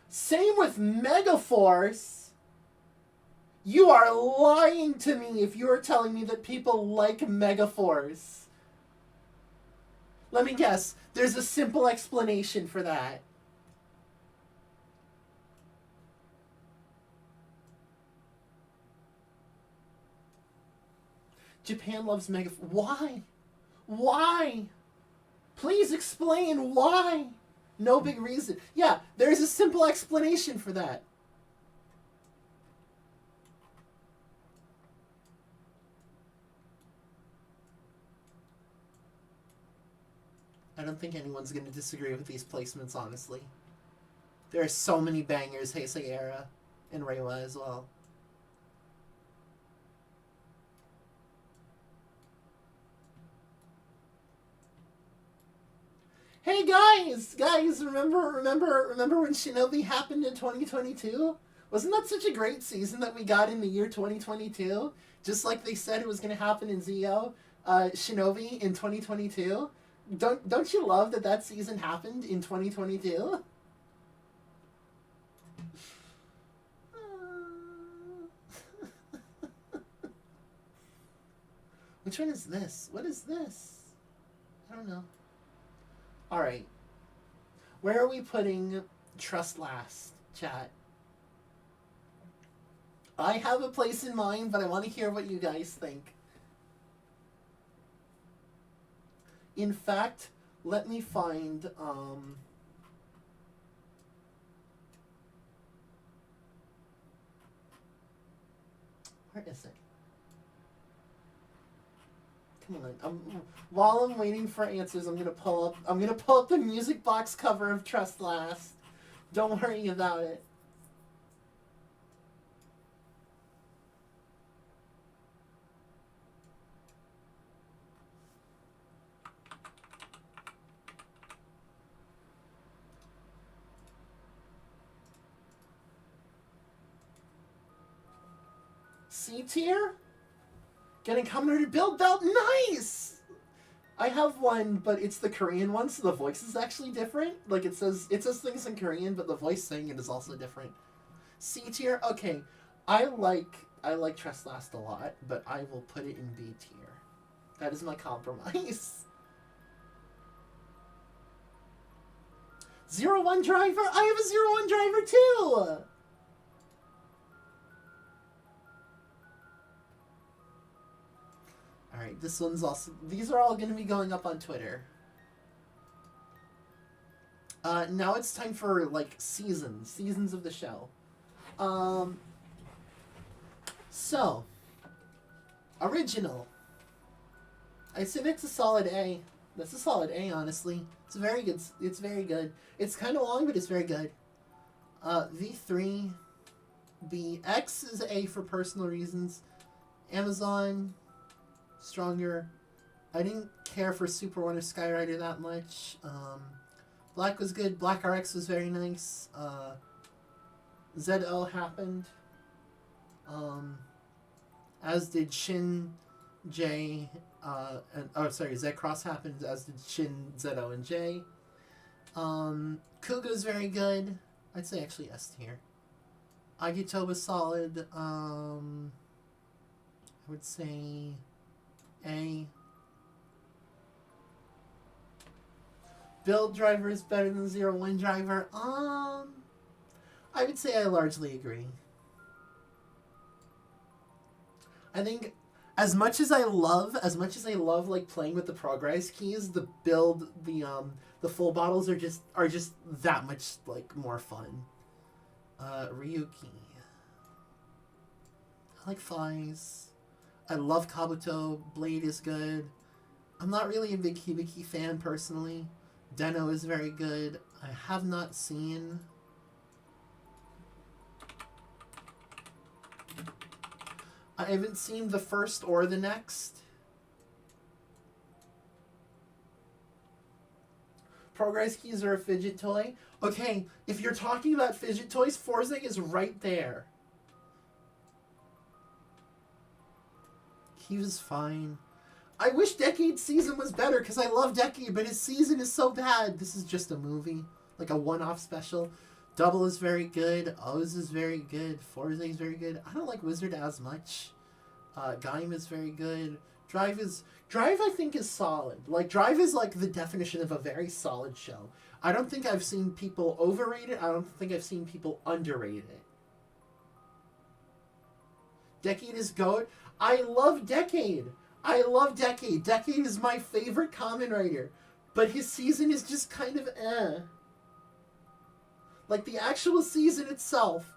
Same with Megaforce. You are lying to me if you are telling me that people like Megaforce. Let me guess. There's a simple explanation for that. Japan loves Megaforce. Why? Why? Please explain why. No big reason. Yeah, there's a simple explanation for that. I don't think anyone's going to disagree with these placements, honestly. There are so many bangers, Heisei Era, and Reiwa as well. Hey guys, remember when Shinobi happened in 2022? Wasn't that such a great season that we got in the year 2022? Just like they said it was going to happen in Zio, Shinobi in 2022. Don't you love that season happened in 2022? Which one is this? What is this? I don't know. Alright. Where are we putting Trust last, chat? I have a place in mind, but I want to hear what you guys think. In fact, let me find, where is it? Come on. While I'm waiting for answers, I'm gonna pull up the music box cover of Trust Last. Don't worry about it. C tier? Getting commemorated build belt, nice! I have one, but it's the Korean one, so the voice is actually different. Like it says things in Korean, but the voice saying it is also different. C tier, okay. I like Trust Last a lot, but I will put it in B tier. That is my compromise. 01 driver? I have a 01 driver too! Alright, this one's also... These are all going to be going up on Twitter. Now it's time for, like, seasons of the show. So, original. I said it's a solid A. That's a solid A, honestly. It's very good. It's very good. It's kind of long, but it's very good. V3, B. X is A for personal reasons. Amazon... Stronger. I didn't care for Super Wonder Skyrider that much. Black was good. Black RX was very nice. ZO happened. As did Shin, J, Z Cross happened, as did Shin, ZO, and J. Kuga's very good. I'd say actually S tier. Agito was solid. I would say... A. Build driver is better than 01 driver. I would say I largely agree. I think as much as I love like playing with the progress keys, the build, the full bottles are just that much like more fun. Ryuki. I like Flies. I love Kabuto. Blade is good. I'm not really a big Hibiki fan, personally. Deno is very good. I have not seen... I haven't seen the first or the next. Progress keys are a fidget toy. Okay, if you're talking about fidget toys, Forza is right there. He was fine. I wish Decade's season was better because I love Decade, but his season is so bad. This is just a movie, like a one-off special. Double is very good. O's is very good. Forza is very good. I don't like Wizard as much. Gaim is very good. Drive I think is solid. Like Drive is like the definition of a very solid show. I don't think I've seen people overrate it. I don't think I've seen people underrate it. Decade is GOAT. I love Decade. Decade is my favorite Kamen Rider. But his season is just kind of eh. Like the actual season itself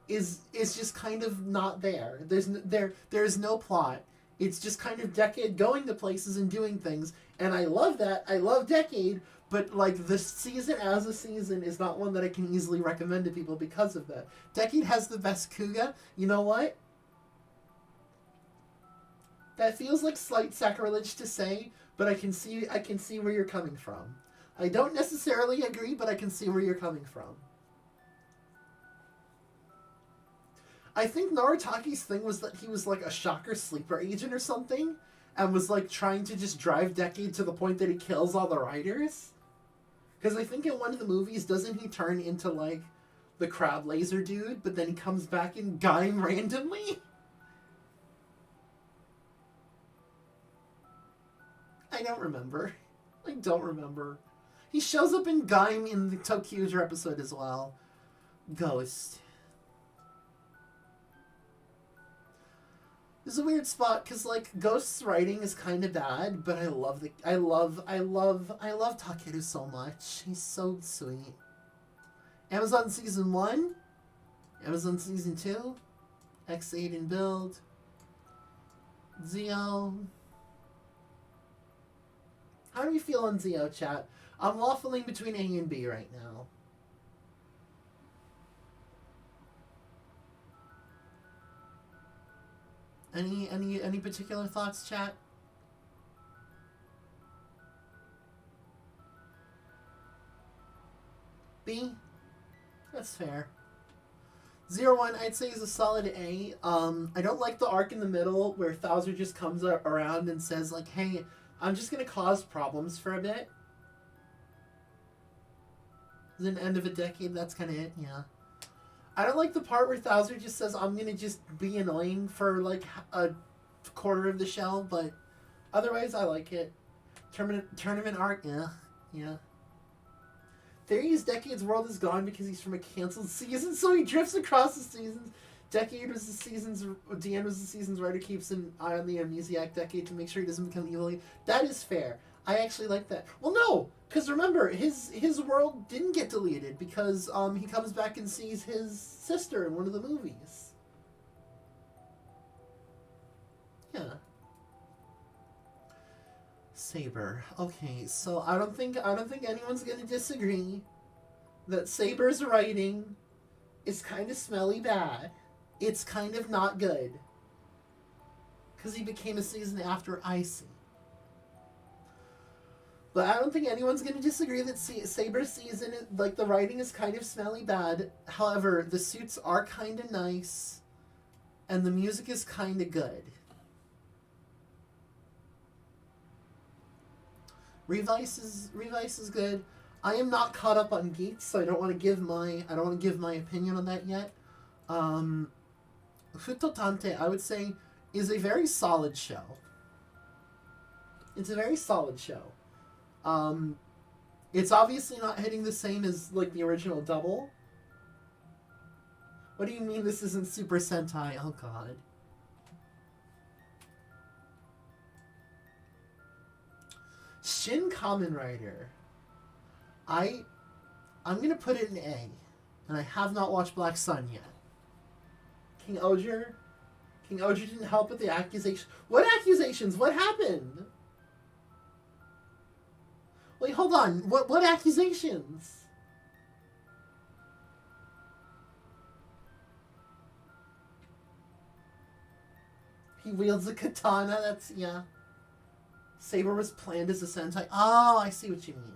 is just kind of not there. There's no plot. It's just kind of Decade going to places and doing things, and I love that. I love Decade, but like this season as a season is not one that I can easily recommend to people because of that. Decade has the best Kuga. You know what? That feels like slight sacrilege to say, but I can see where you're coming from. I don't necessarily agree, but I can see where you're coming from. I think Narutaki's thing was that he was like a shocker sleeper agent or something, and was like trying to just drive Decade to the point that he kills all the writers. Because I think in one of the movies, doesn't he turn into like the crab laser dude, but then he comes back in Gaim randomly? I don't remember. I don't remember. He shows up in Gaim in the Tokyo episode as well. Ghost. It's a weird spot because like Ghost's writing is kind of bad, but I love Takeru so much. He's so sweet. Amazon season 1, Amazon season 2, X8 in build, Zio. How do we feel on Zio, chat? I'm waffling between A and B right now. Any particular thoughts, chat? B? That's fair. 01, I'd say is a solid A. I don't like the arc in the middle where Thouser just comes around and says like, hey, I'm just gonna cause problems for a bit. Then end of a decade, that's kind of it, yeah. I don't like the part where Thouser just says, I'm gonna just be annoying for like a quarter of the show, but otherwise I like it. Tournament arc, yeah. Theory's Decade's world is gone because he's from a canceled season, so he drifts across the seasons. Decade was the season's, Deanne was the season's writer, keeps an eye on the amnesiac Decade to make sure he doesn't become evil. That is fair. I actually like that. Well, no, because remember, his world didn't get deleted because he comes back and sees his sister in one of the movies. Yeah. Saber. Okay, so I don't think anyone's gonna disagree that Saber's writing is kind of smelly bad. It's kind of not good. Because he became a season after Icy. But I don't think anyone's going to disagree that Saber's season, like, the writing is kind of smelly bad. However, the suits are kind of nice. And the music is kind of good. Revice is good. I am not caught up on Geeks, so I don't want to give my opinion on that yet. Futotante, I would say, is a very solid show. It's a very solid show. It's obviously not hitting the same as, like, the original Double. What do you mean this isn't Super Sentai? Oh, God. Shin Kamen Rider. I'm gonna put it in A. And I have not watched Black Sun yet. King Oger didn't help with the accusation. What accusations? What happened? Wait, hold on. What accusations? He wields a katana. That's, yeah. Saber was planned as a Sentai. Oh, I see what you mean.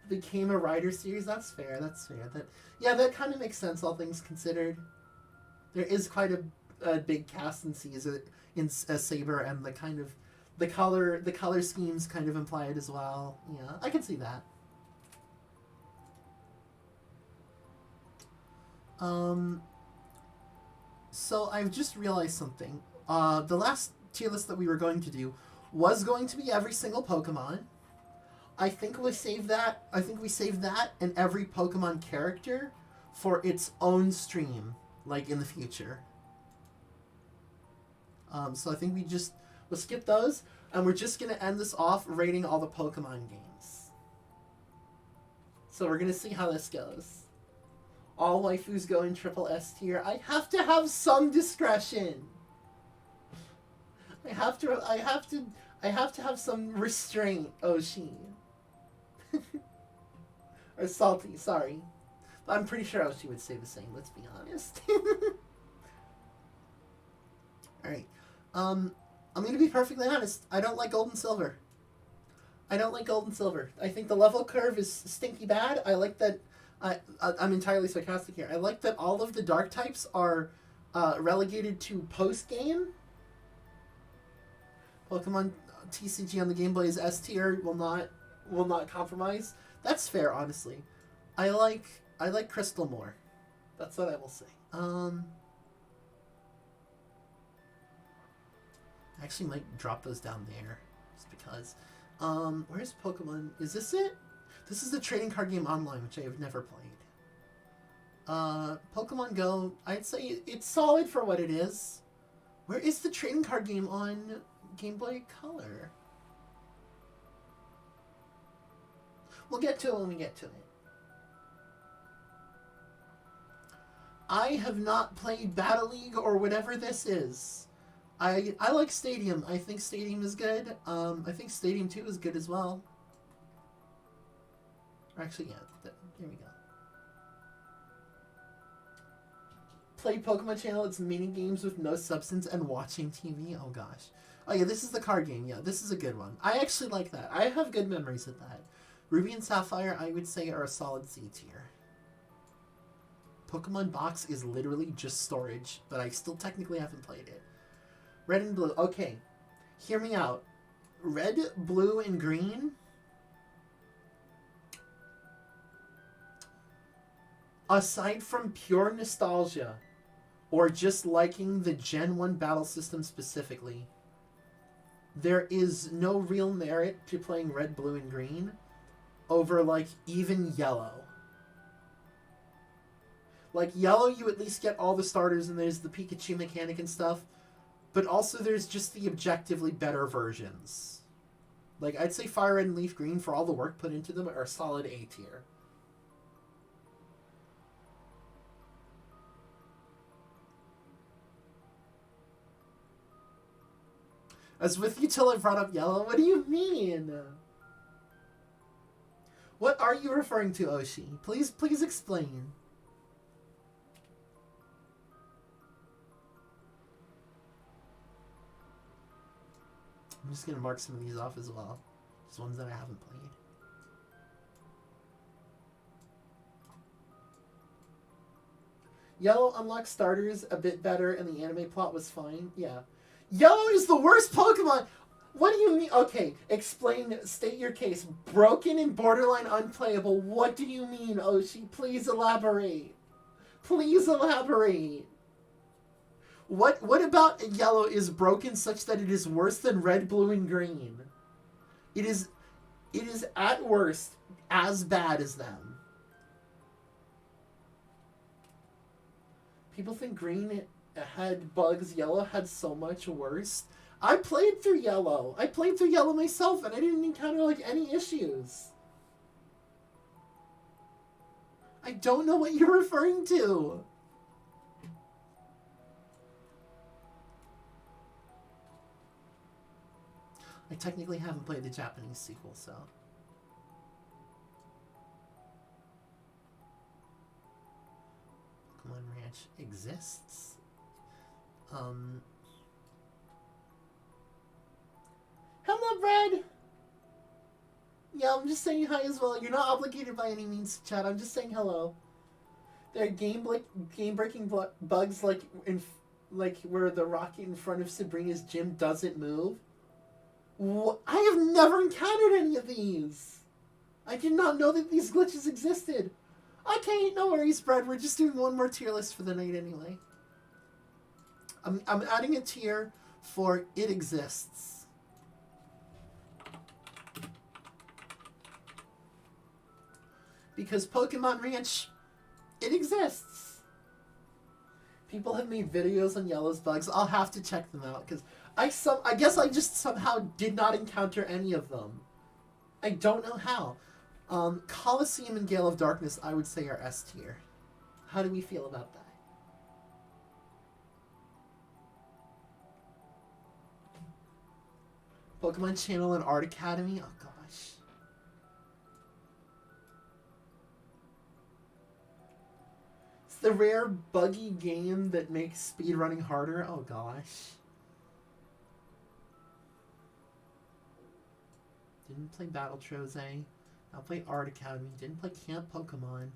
Became a writer series. That's fair. That kind of makes sense, all things considered. There is quite a big cast in Saber, and the kind of the color schemes kind of imply it as well. Yeah, I can see that. So I've just realized something. The last tier list that we were going to do was going to be every single Pokemon. I think we saved that and every Pokemon character for its own stream, like in the future. So I think we'll skip those, and we're just gonna end this off rating all the Pokemon games. So we're gonna see how this goes. All waifus go in triple S tier. I have to have some discretion. I have to have some restraint, Oshi. Or Salty, sorry. But I'm pretty sure Oshi would say the same, let's be honest. Alright. I'm gonna be perfectly honest. I don't like gold and silver. I don't like gold and silver. I think the level curve is stinky bad. I like that... I'm entirely sarcastic here. I like that all of the dark types are relegated to post-game. Pokemon TCG on the Game Boy is S tier. Will not compromise. That's fair, honestly. I like Crystal more. That's what I will say. I actually might drop those down there just because. Where's Pokemon? Is this it? This is the trading card game online, which I have never played. Pokemon Go, I'd say it's solid for what it is. Where is the trading card game on Game Boy Color? We'll get to it when we get to it. I have not played Battle League or whatever this is. I like Stadium. I think Stadium is good. I think Stadium 2 is good as well. Actually, yeah. Here we go. Play Pokemon Channel. It's mini games with no substance and watching TV. Oh gosh. Oh yeah, this is the card game. Yeah, this is a good one. I actually like that. I have good memories of that. Ruby and Sapphire, I would say, are a solid C tier. Pokemon Box is literally just storage, but I still technically haven't played it. Red and Blue. Okay, hear me out. Red, Blue, and Green. Aside from pure nostalgia, or just liking the Gen 1 battle system specifically, there is no real merit to playing Red, Blue, and Green over, like, even Yellow. Like, Yellow, you at least get all the starters, and there's the Pikachu mechanic and stuff, but also there's just the objectively better versions. Like, I'd say Fire Red and Leaf Green, for all the work put into them, are solid A tier. I was with you till I brought up Yellow. What do you mean? What are you referring to, Oshi? Please explain. I'm just gonna mark some of these off as well. Just ones that I haven't played. Yellow unlocked starters a bit better and the anime plot was fine. Yeah. Yellow is the worst Pokemon! What do you mean? Okay, explain, state your case. Broken and borderline unplayable. What do you mean, Oshi? Please elaborate. Please elaborate. What about Yellow is broken such that it is worse than Red, Blue, and Green? It is at worst as bad as them. People think Green had bugs, Yellow had so much worse. I played through Yellow. I played through Yellow myself, and I didn't encounter, like, any issues. I don't know what you're referring to. I technically haven't played the Japanese sequel, so... Pokemon Ranch exists. Hello, Brad! Yeah, I'm just saying hi as well. You're not obligated by any means to chat. I'm just saying hello. There are game-breaking bugs like where the rocket in front of Sabrina's gym doesn't move. I have never encountered any of these. I did not know that these glitches existed. Okay, no worries, Brad. We're just doing one more tier list for the night anyway. I'm adding a tier for It Exists. Because Pokemon Ranch, it exists. People have made videos on Yellow's bugs. I'll have to check them out because I guess I just somehow did not encounter any of them. I don't know how. Colosseum and Gale of Darkness, I would say, are S tier. How do we feel about that? Pokemon Channel and Art Academy? Oh gosh. It's the rare buggy game that makes speedrunning harder? Oh gosh. Didn't play Battle Troze. Now play Art Academy. Didn't play Camp Pokemon.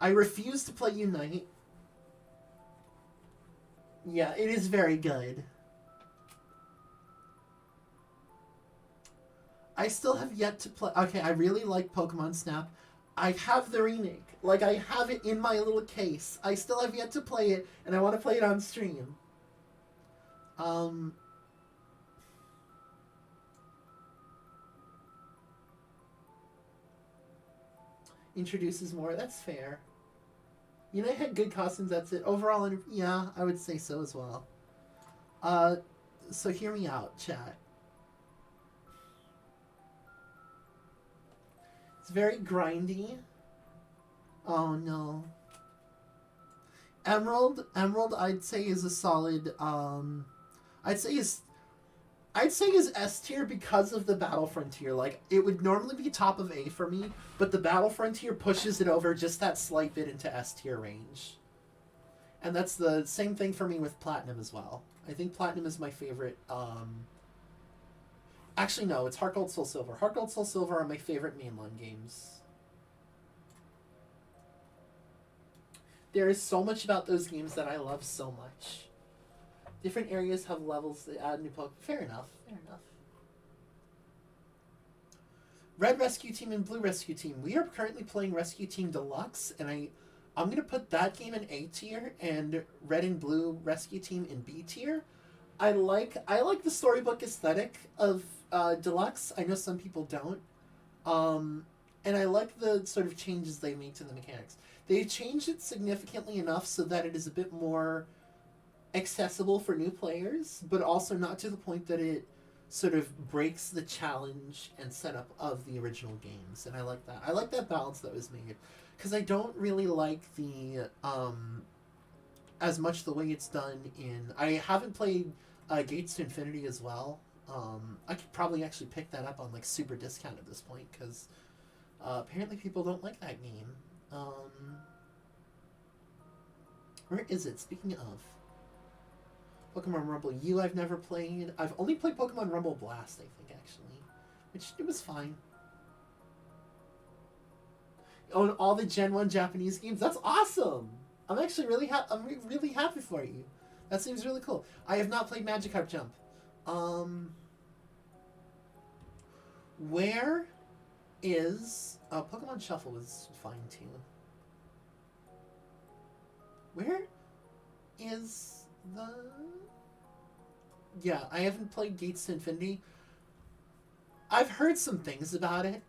I refuse to play Unite. Yeah, it is very good. I still have yet to play. Okay, I really like Pokemon Snap. I have the remake. Like, I have it in my little case. I still have yet to play it, and I want to play it on stream. Introduces more. That's fair. You know, I had good costumes. That's it. Overall, yeah, I would say so as well. So hear me out, chat. It's very grindy. Oh no. Emerald, I'd say is a solid. I'd say is S tier because of the Battle Frontier. Like, it would normally be top of A for me, but the Battle Frontier pushes it over just that slight bit into S tier range. And that's the same thing for me with Platinum as well. I think Platinum is my favorite. Actually, no, it's Heart Gold, Soul Silver. Heart Gold, Soul Silver are my favorite mainline games. There is so much about those games that I love so much. Different areas have levels that add new Pokemon. Fair enough. Fair enough. Red Rescue Team and Blue Rescue Team. We are currently playing Rescue Team Deluxe, and I'm going to put that game in A tier and Red and Blue Rescue Team in B tier. I like the storybook aesthetic of Deluxe. I know some people don't. And I like the sort of changes they made to the mechanics. They changed it significantly enough so that it is a bit more accessible for new players, but also not to the point that it sort of breaks the challenge and setup of the original games. And I like that. I like that balance that was made. Because I don't really like the as much the way it's done in... I haven't played Gates to Infinity as well. I could probably actually pick that up on like super discount at this point, because apparently people don't like that game. Where is it? Speaking of Pokemon Rumble U, I've never played. I've only played Pokemon Rumble Blast, I think, actually, which it was fine. Own all the Gen 1 Japanese games. That's awesome. I'm actually really really happy for you. That seems really cool. I have not played Magikarp Jump. Where is Pokemon Shuffle was fine too. Where is the... Yeah, I haven't played Gates to Infinity. I've heard some things about it.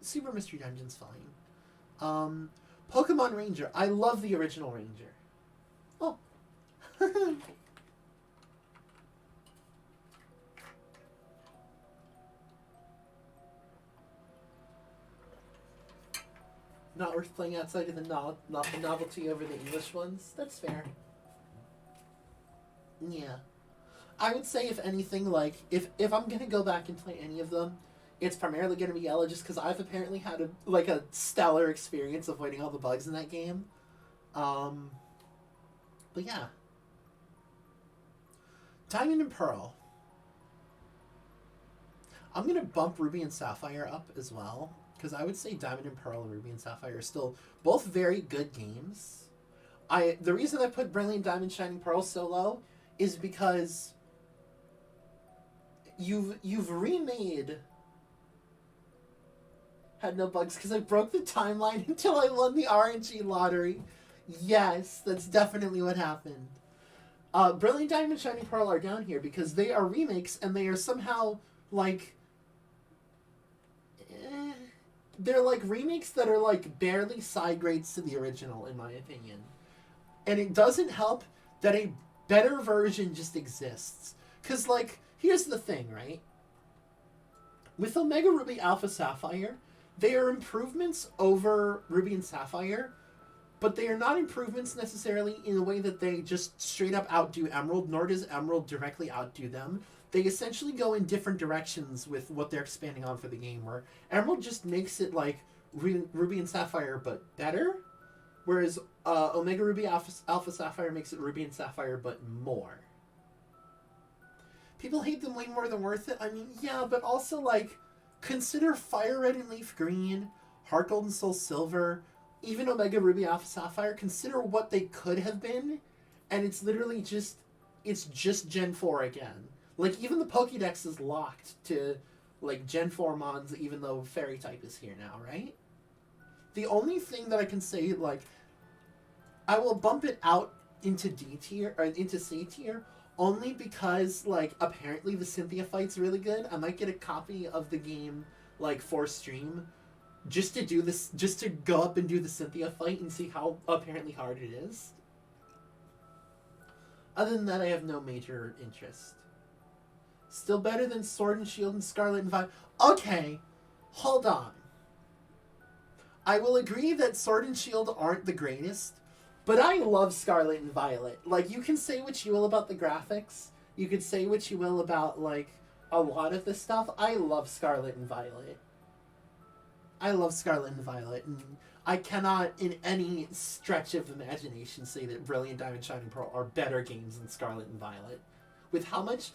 Super Mystery Dungeon's fine. Pokemon Ranger. I love the original Ranger. Oh. Not worth playing outside of the novelty over the English ones. That's fair. Yeah. I would say, if anything, like, if I'm going to go back and play any of them, it's primarily going to be Yellow, just because I've apparently had a stellar experience avoiding all the bugs in that game. But yeah. Diamond and Pearl. I'm going to bump Ruby and Sapphire up as well, because I would say Diamond and Pearl and Ruby and Sapphire are still both very good games. The reason I put Brilliant Diamond Shining Pearl so low is because you've remade... Had no bugs because I broke the timeline until I won the RNG lottery. Yes, that's definitely what happened. Brilliant Diamond Shining Pearl are down here because they are remakes, and they are somehow like... they're like remakes that are like barely side grades to the original, in my opinion. And it doesn't help that a better version just exists. Because, like, here's the thing, right? With Omega Ruby Alpha Sapphire, they are improvements over Ruby and Sapphire, but they are not improvements necessarily in a way that they just straight up outdo Emerald, nor does Emerald directly outdo them. They essentially go in different directions with what they're expanding on for the game, where Emerald just makes it like Ruby and Sapphire, but better, whereas Omega Ruby Alpha Sapphire makes it Ruby and Sapphire, but more. People hate them way more than worth it. I mean, yeah, but also, like, consider Fire Red and Leaf Green, Heart Gold and Soul Silver, even Omega Ruby Alpha Sapphire. Consider what they could have been, and it's literally just, it's just Gen 4 again. Like, even the Pokédex is locked to, like, Gen 4 Mons, even though Fairy type is here now, right? The only thing that I can say, like, I will bump it out into D tier, or into C tier, only because, like, apparently the Cynthia fight's really good. I might get a copy of the game, like, for stream, just to do this, just to go up and do the Cynthia fight and see how apparently hard it is. Other than that, I have no major interest. Still better than Sword and Shield and Scarlet and Violet. Okay, hold on. I will agree that Sword and Shield aren't the greatest, but I love Scarlet and Violet. Like, you can say what you will about the graphics. You could say what you will about, like, a lot of this stuff. I love Scarlet and Violet. I love Scarlet and Violet, and I cannot, in any stretch of imagination, say that Brilliant Diamond Shining Pearl are better games than Scarlet and Violet. With how much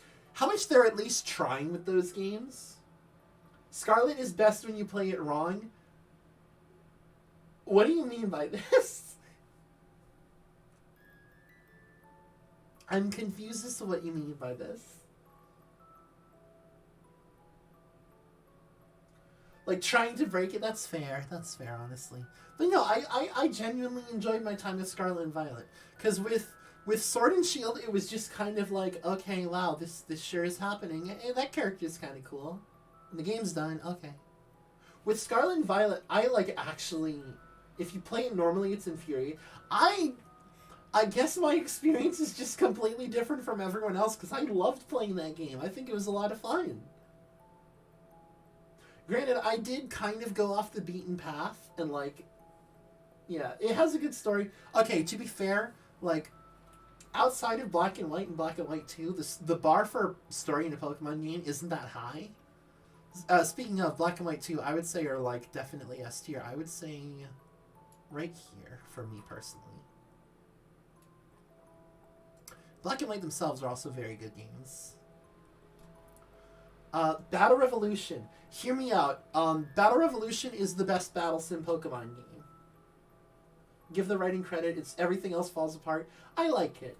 they're at least trying with those games. Scarlet is best when you play it wrong. What do you mean by this? I'm confused as to what you mean by this. Like, trying to break it, that's fair. That's fair, honestly. But no, I genuinely enjoyed my time with Scarlet and Violet. Because with Sword and Shield, it was just kind of like, okay, wow, this sure is happening. Hey, that character's kind of cool. And the game's done, okay. With Scarlet and Violet, I, like, actually, if you play it normally, it's infuriating. I guess my experience is just completely different from everyone else, because I loved playing that game. I think it was a lot of fun. Granted, I did kind of go off the beaten path, and, like, yeah, it has a good story. Okay, to be fair, like, outside of Black and White and Black and White 2, the bar for story in a Pokemon game isn't that high. Speaking of Black and White 2, I would say are, like, definitely S tier. I would say right here, for me personally. Black and White themselves are also very good games. Battle Revolution. Hear me out. Battle Revolution is the best battle sim Pokemon game. Give the writing credit. It's everything else falls apart. I like it.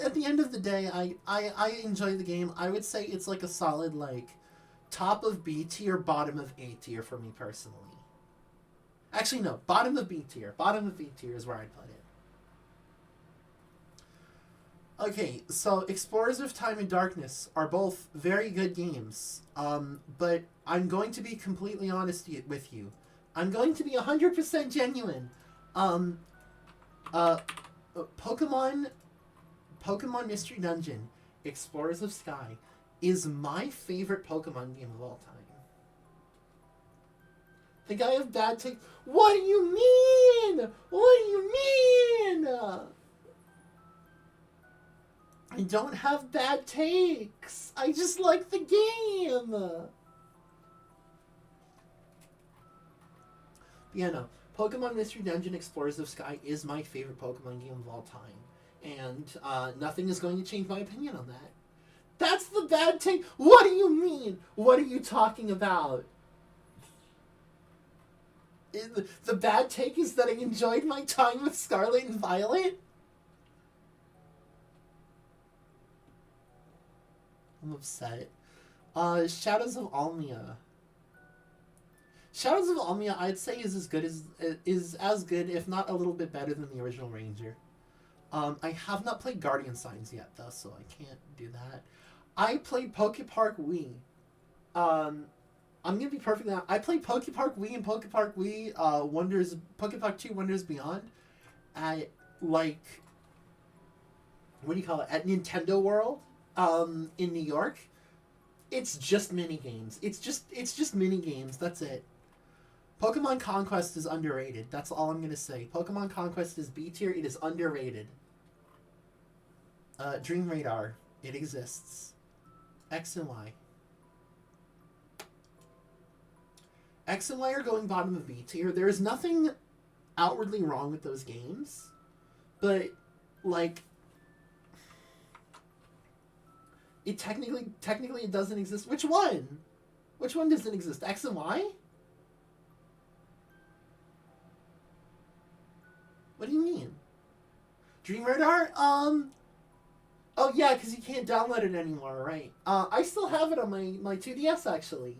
At the end of the day, I enjoy the game. I would say it's like a solid, like, top of B tier, bottom of A tier for me personally. Actually, no. Bottom of B tier. Bottom of B tier is where I'd put it. Okay, so Explorers of Time and Darkness are both very good games, but I'm going to be completely honest with you. I'm going to be 100% genuine. Pokemon Mystery Dungeon, Explorers of Sky, is my favorite Pokemon game of all time. Think I have bad taste? What do you mean? What do you mean? I don't have bad takes. I just like the game. Yeah, no. Pokemon Mystery Dungeon Explorers of Sky is my favorite Pokemon game of all time. And nothing is going to change my opinion on that. That's the bad take. What do you mean? What are you talking about? The bad take is that I enjoyed my time with Scarlet and Violet? I'm upset. Shadows of Almia. Shadows of Almia, I'd say, is as good, if not a little bit better than the original Ranger. I have not played Guardian Signs yet, though, so I can't do that. I played Pokepark Wii. I'm gonna be perfectly honest. I played Pokepark Wii and Pokepark Wii Pokepark 2 Wonders Beyond at, like, what do you call it? At Nintendo World. In New York, It's just mini games. It's just mini games. That's it. Pokemon Conquest is underrated. That's all I'm gonna say. Pokemon Conquest is B tier. It is underrated. Dream Radar. It exists. X and Y. X and Y are going bottom of B tier. There is nothing outwardly wrong with those games, but like, it technically it doesn't exist. Which one? Which one doesn't exist? X and Y? What do you mean? Dream Radar? Oh yeah, because you can't download it anymore, right? I still have it on my 2DS actually.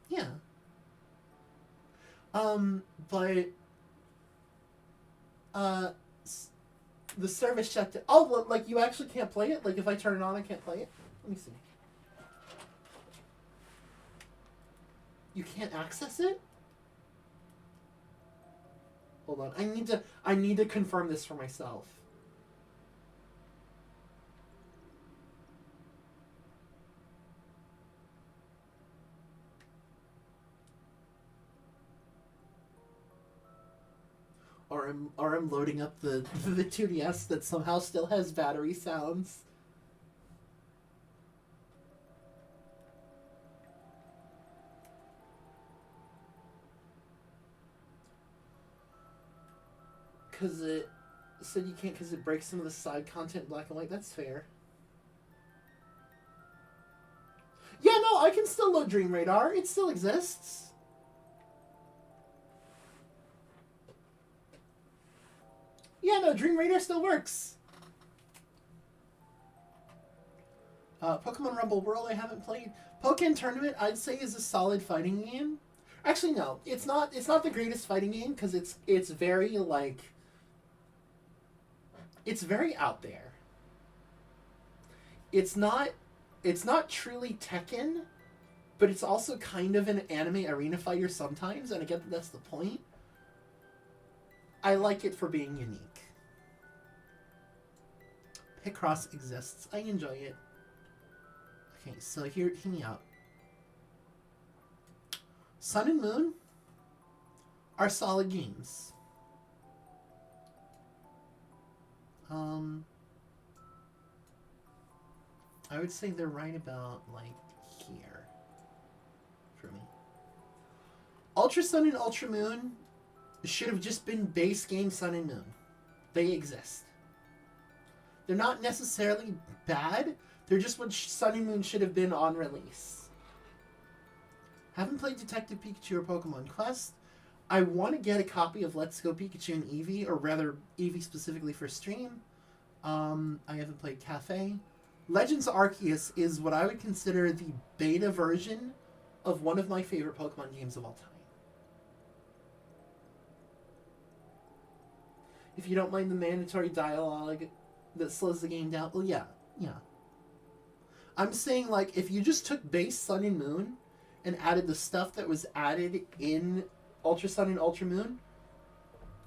Yeah. But the service shut down. Oh, well, like you actually can't play it? Like if I turn it on, I can't play it? Let me see. You can't access it? Hold on. I need to confirm this for myself. Or I'm loading up the 2DS that somehow still has battery sounds. Because it said you can't because it breaks some of the side content in black and white. That's fair. Yeah, no, I can still load Dream Radar. It still exists. Yeah, no, Dream Radar still works. Pokemon Rumble World I haven't played. Pokken Tournament I'd say is a solid fighting game. Actually, no, it's not. It's not the greatest fighting game because it's very like. It's very out there. It's not truly Tekken, but it's also kind of an anime arena fighter sometimes, and I get that that's the point. I like it for being unique. Picross exists. I enjoy it. Okay, so hear me out. Sun and Moon are solid games. I would say they're right about, like, here. For me. Ultra Sun and Ultra Moon should have just been base game Sun and Moon. They exist. They're not necessarily bad. They're just what Sun and Moon should have been on release. Haven't played Detective Pikachu or Pokemon Quest. I want to get a copy of Let's Go Pikachu and Eevee, or rather Eevee specifically for stream. I haven't played Cafe. Legends Arceus is what I would consider the beta version of one of my favorite Pokemon games of all time. If you don't mind the mandatory dialogue that slows the game down, well, yeah. I'm saying, like, if you just took base Sun and Moon and added the stuff that was added in Ultra Sun and Ultra Moon,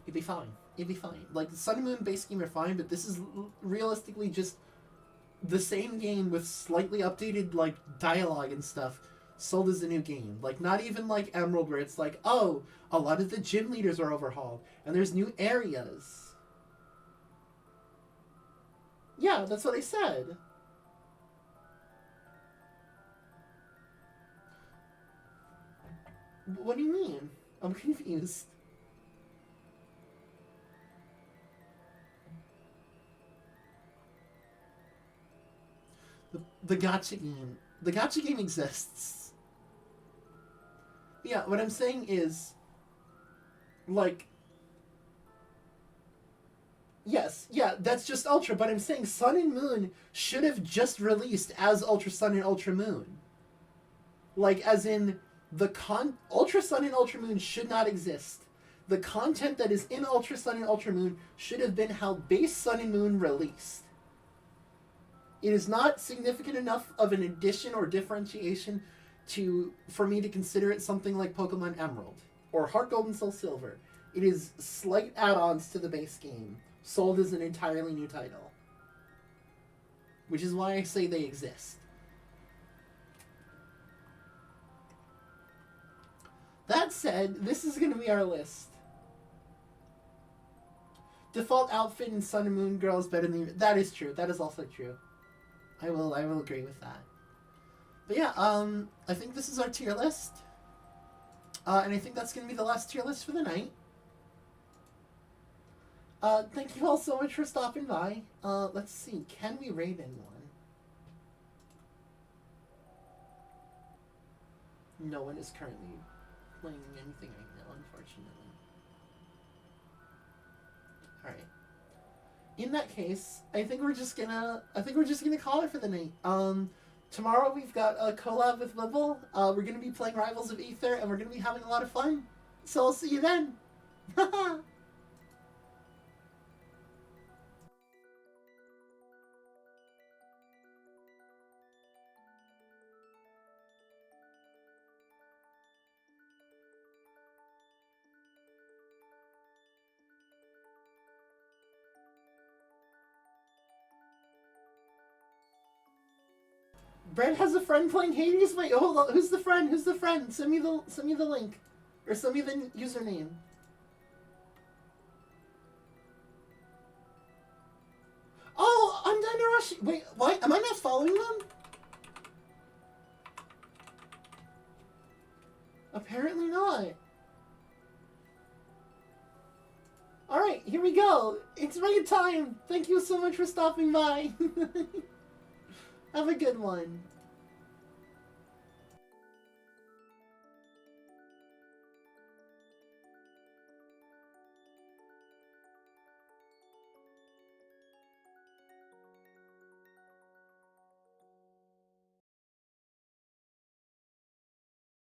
it'd be fine. Like, the Sun and Moon base game are fine, but this is realistically just the same game with slightly updated, like, dialogue and stuff sold as a new game. Like, not even like Emerald, where it's like, oh, a lot of the gym leaders are overhauled, and there's new areas. Yeah, that's what I said. What do you mean? I'm confused. The gacha game. The gacha game exists. Yeah, what I'm saying is, like, yes, yeah, that's just Ultra, but I'm saying Sun and Moon should have just released as Ultra Sun and Ultra Moon. Like, as in, Ultra Sun and Ultra Moon should not exist. The content that is in Ultra Sun and Ultra Moon should have been how base Sun and Moon released. It is not significant enough of an addition or differentiation for me to consider it something like Pokemon Emerald or Heart Gold and Soul Silver. It is slight add-ons to the base game, sold as an entirely new title. which is why I say they exist. That said, this is going to be our list. Default outfit in Sun and Moon Girl is better than... That is true. That is also true. I will agree with that. But yeah, I think this is our tier list. And I think that's going to be the last tier list for the night. Thank you all so much for stopping by. Let's see. Can we raid anyone? No one is currently playing anything right now, unfortunately. Alright. In that case, I think we're just gonna call it for the night. Tomorrow we've got a collab with Libel. We're gonna be playing Rivals of Aether, and we're gonna be having a lot of fun. So I'll see you then. Brett has a friend playing Hades. Wait, hold on. Who's the friend? Who's the friend? Send me the link, or send me the username. Oh, I'm Dinarashi. Wait, what? Am I not following them? Apparently not. Alright, here we go. It's raid time. Thank you so much for stopping by. Have a good one.